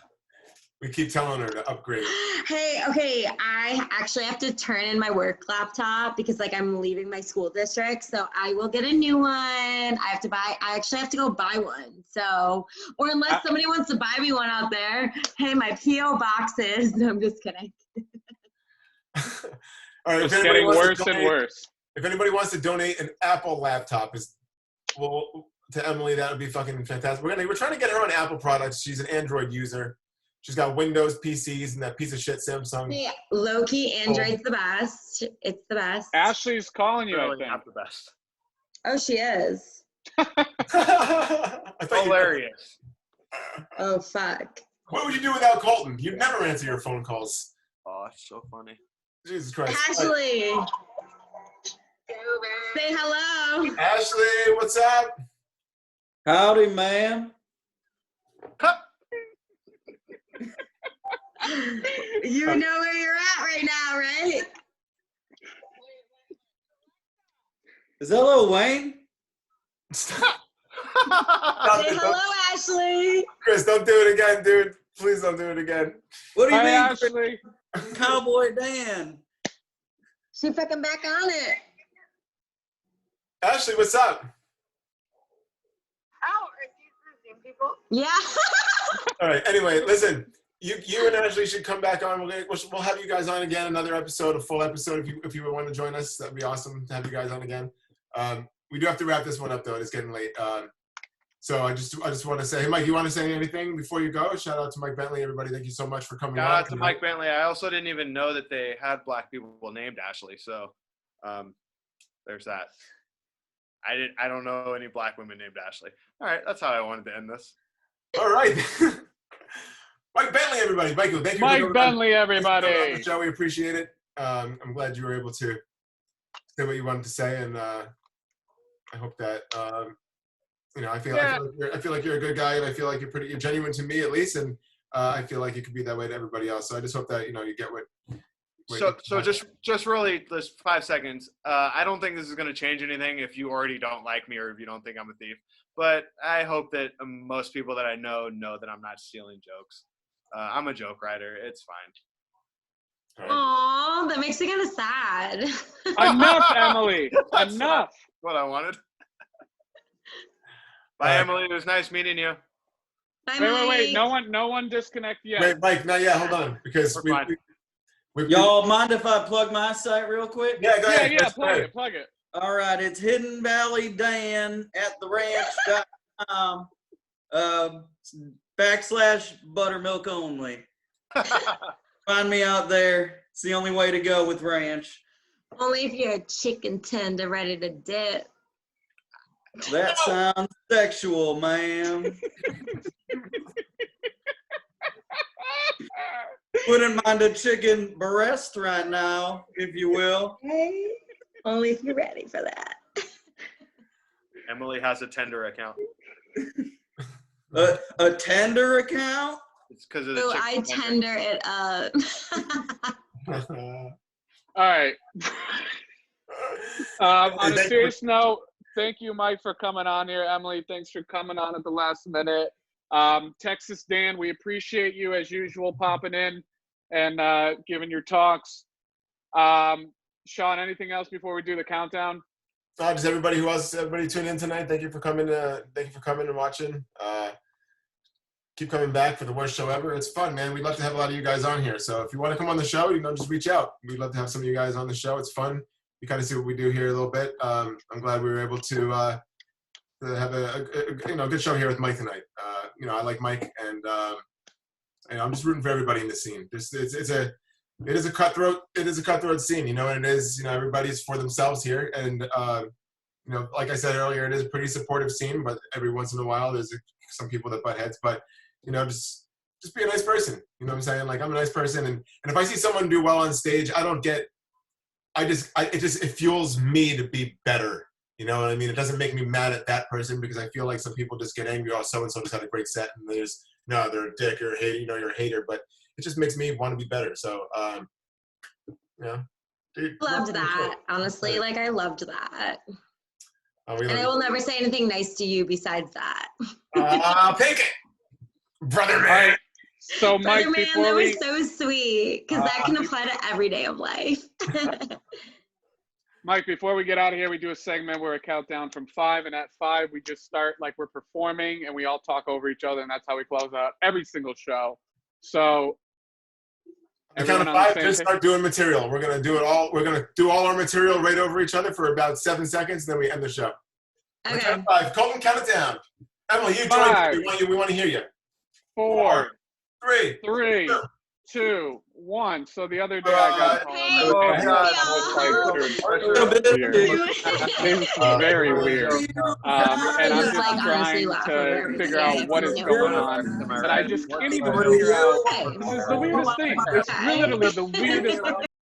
We keep telling her to upgrade. Hey, okay, I actually have to turn in my work laptop because I'm leaving my school district. So I will get a new one. I actually have to go buy one. So, or unless somebody wants to buy me one out there, hey, my P.O. boxes. No, I'm just kidding. All right, it's getting worse and worse. If anybody wants to donate an Apple laptop to Emily, that would be fucking fantastic. We're trying to get her on Apple products. She's an Android user. She's got Windows PCs and that piece of shit Samsung. Hey, low-key, Android's the best. It's the best. Ashley's calling you, Really I think. not the best. Oh, she is. Hilarious. Oh, fuck. What would you do without Colton? You'd never answer your phone calls. Oh, it's so funny. Jesus Christ. Ashley. Say hello. Ashley, what's up? Howdy, ma'am. You know where you're at right now, right? Is that Lil Wayne? Stop Say it, hello, Ashley. Chris, don't do it again, dude. Please don't do it again. What do you Hi, mean, Ashley. Cowboy Dan? She fucking back on it. Ashley, what's up? Oh, are these the same people? Yeah. All right. Anyway, listen. You and Ashley should come back on. We'll have you guys on again. Another episode, a full episode. If you would want to join us, that'd be awesome to have you guys on again. We do have to wrap this one up though. It's getting late. So I just want to say, hey Mike, you want to say anything before you go? Shout out to Mike Bentley, everybody. Thank you so much for coming on. Shout out to Mike Bentley. I also didn't even know that they had black people named Ashley. So there's that. I don't know any black women named Ashley. All right, that's how I wanted to end this. All right. Mike Bentley, everybody. Thank you. Mike Bentley, everybody. Joe, we appreciate it. I'm glad you were able to say what you wanted to say, and I hope that I feel like you're a good guy, and I feel like you're genuine to me at least, and I feel like you could be that way to everybody else. So I just hope that you get what. So just really just 5 seconds. I don't think this is going to change anything if you already don't like me or if you don't think I'm a thief. But I hope that most people that I know that I'm not stealing jokes. I'm a joke writer. It's fine. Aw, that makes me kind of sad. Enough, Emily. That's Enough. What I wanted. Bye, Emily. It was nice meeting you. Bye, Wait. Mike. No one disconnect yet. Wait, Mike, not yet. Hold on, because Y'all mind if I plug my site real quick? Yeah, go ahead. Yeah, plug it. All right, it's Hidden Valley Dan at theranch.com / buttermilk only. Find me out there. It's the only way to go with ranch. Only if you're a chicken tender ready to dip. That sounds sexual, ma'am. Wouldn't mind a chicken breast right now, if you will. Okay. Only if you're ready for that. Emily has a tender account. A tender account? It's because of the Oh, chicken I tender it up. All right. On a Thank you. serious note, thank you, Mike, for coming on here. Emily, thanks for coming on at the last minute. Texas Dan, we appreciate you as usual popping in and giving your talks. Sean, anything else before we do the countdown? Just everybody tuned in tonight. Thank you for coming. Thank you for coming and watching. Keep coming back for the worst show ever. It's fun, man. We'd love to have a lot of you guys on here. So if you want to come on the show, just reach out. We'd love to have some of you guys on the show. It's fun. You kind of see what we do here a little bit. I'm glad we were able to have a good show here with Mike tonight. I like Mike, and I'm just rooting for everybody in the scene. It is a cutthroat scene. You know what it is. Everybody's for themselves here, and like I said earlier, it is a pretty supportive scene. But every once in a while, there's some people that butt heads. But just be a nice person. You know what I'm saying? Like, I'm a nice person, and if I see someone do well on stage, it fuels me to be better. You know what I mean? It doesn't make me mad at that person, because I feel like some people just get angry. Oh, so-and-so just had a great set, and they're a dick or a hater. You're a hater, but it just makes me want to be better. So, Loved that, honestly. Like, I loved that. And I will never say anything nice to you besides that. I'll take it, brother man. All right. So, Mike, Brother man, before that we was so sweet, because that can apply to every day of life. Mike, before we get out of here, we do a segment where we count down from 5, and at 5 we just start like we're performing, and we all talk over each other, and that's how we close out every single show. So, I count of 5, just start doing material. We're gonna do it all. We're gonna do all our material right over each other for about 7 seconds, then we end the show. Okay. Count of 5. Colton, count it down. Emily, you 5, join. We want to hear you. 4, 3, 2, 1. So the other day I got Hey, This is very weird. And I'm It's, like, just honestly trying laugh to over figure out everything. what is going on. And I just can't even figure out. This is the weirdest thing. It's literally the weirdest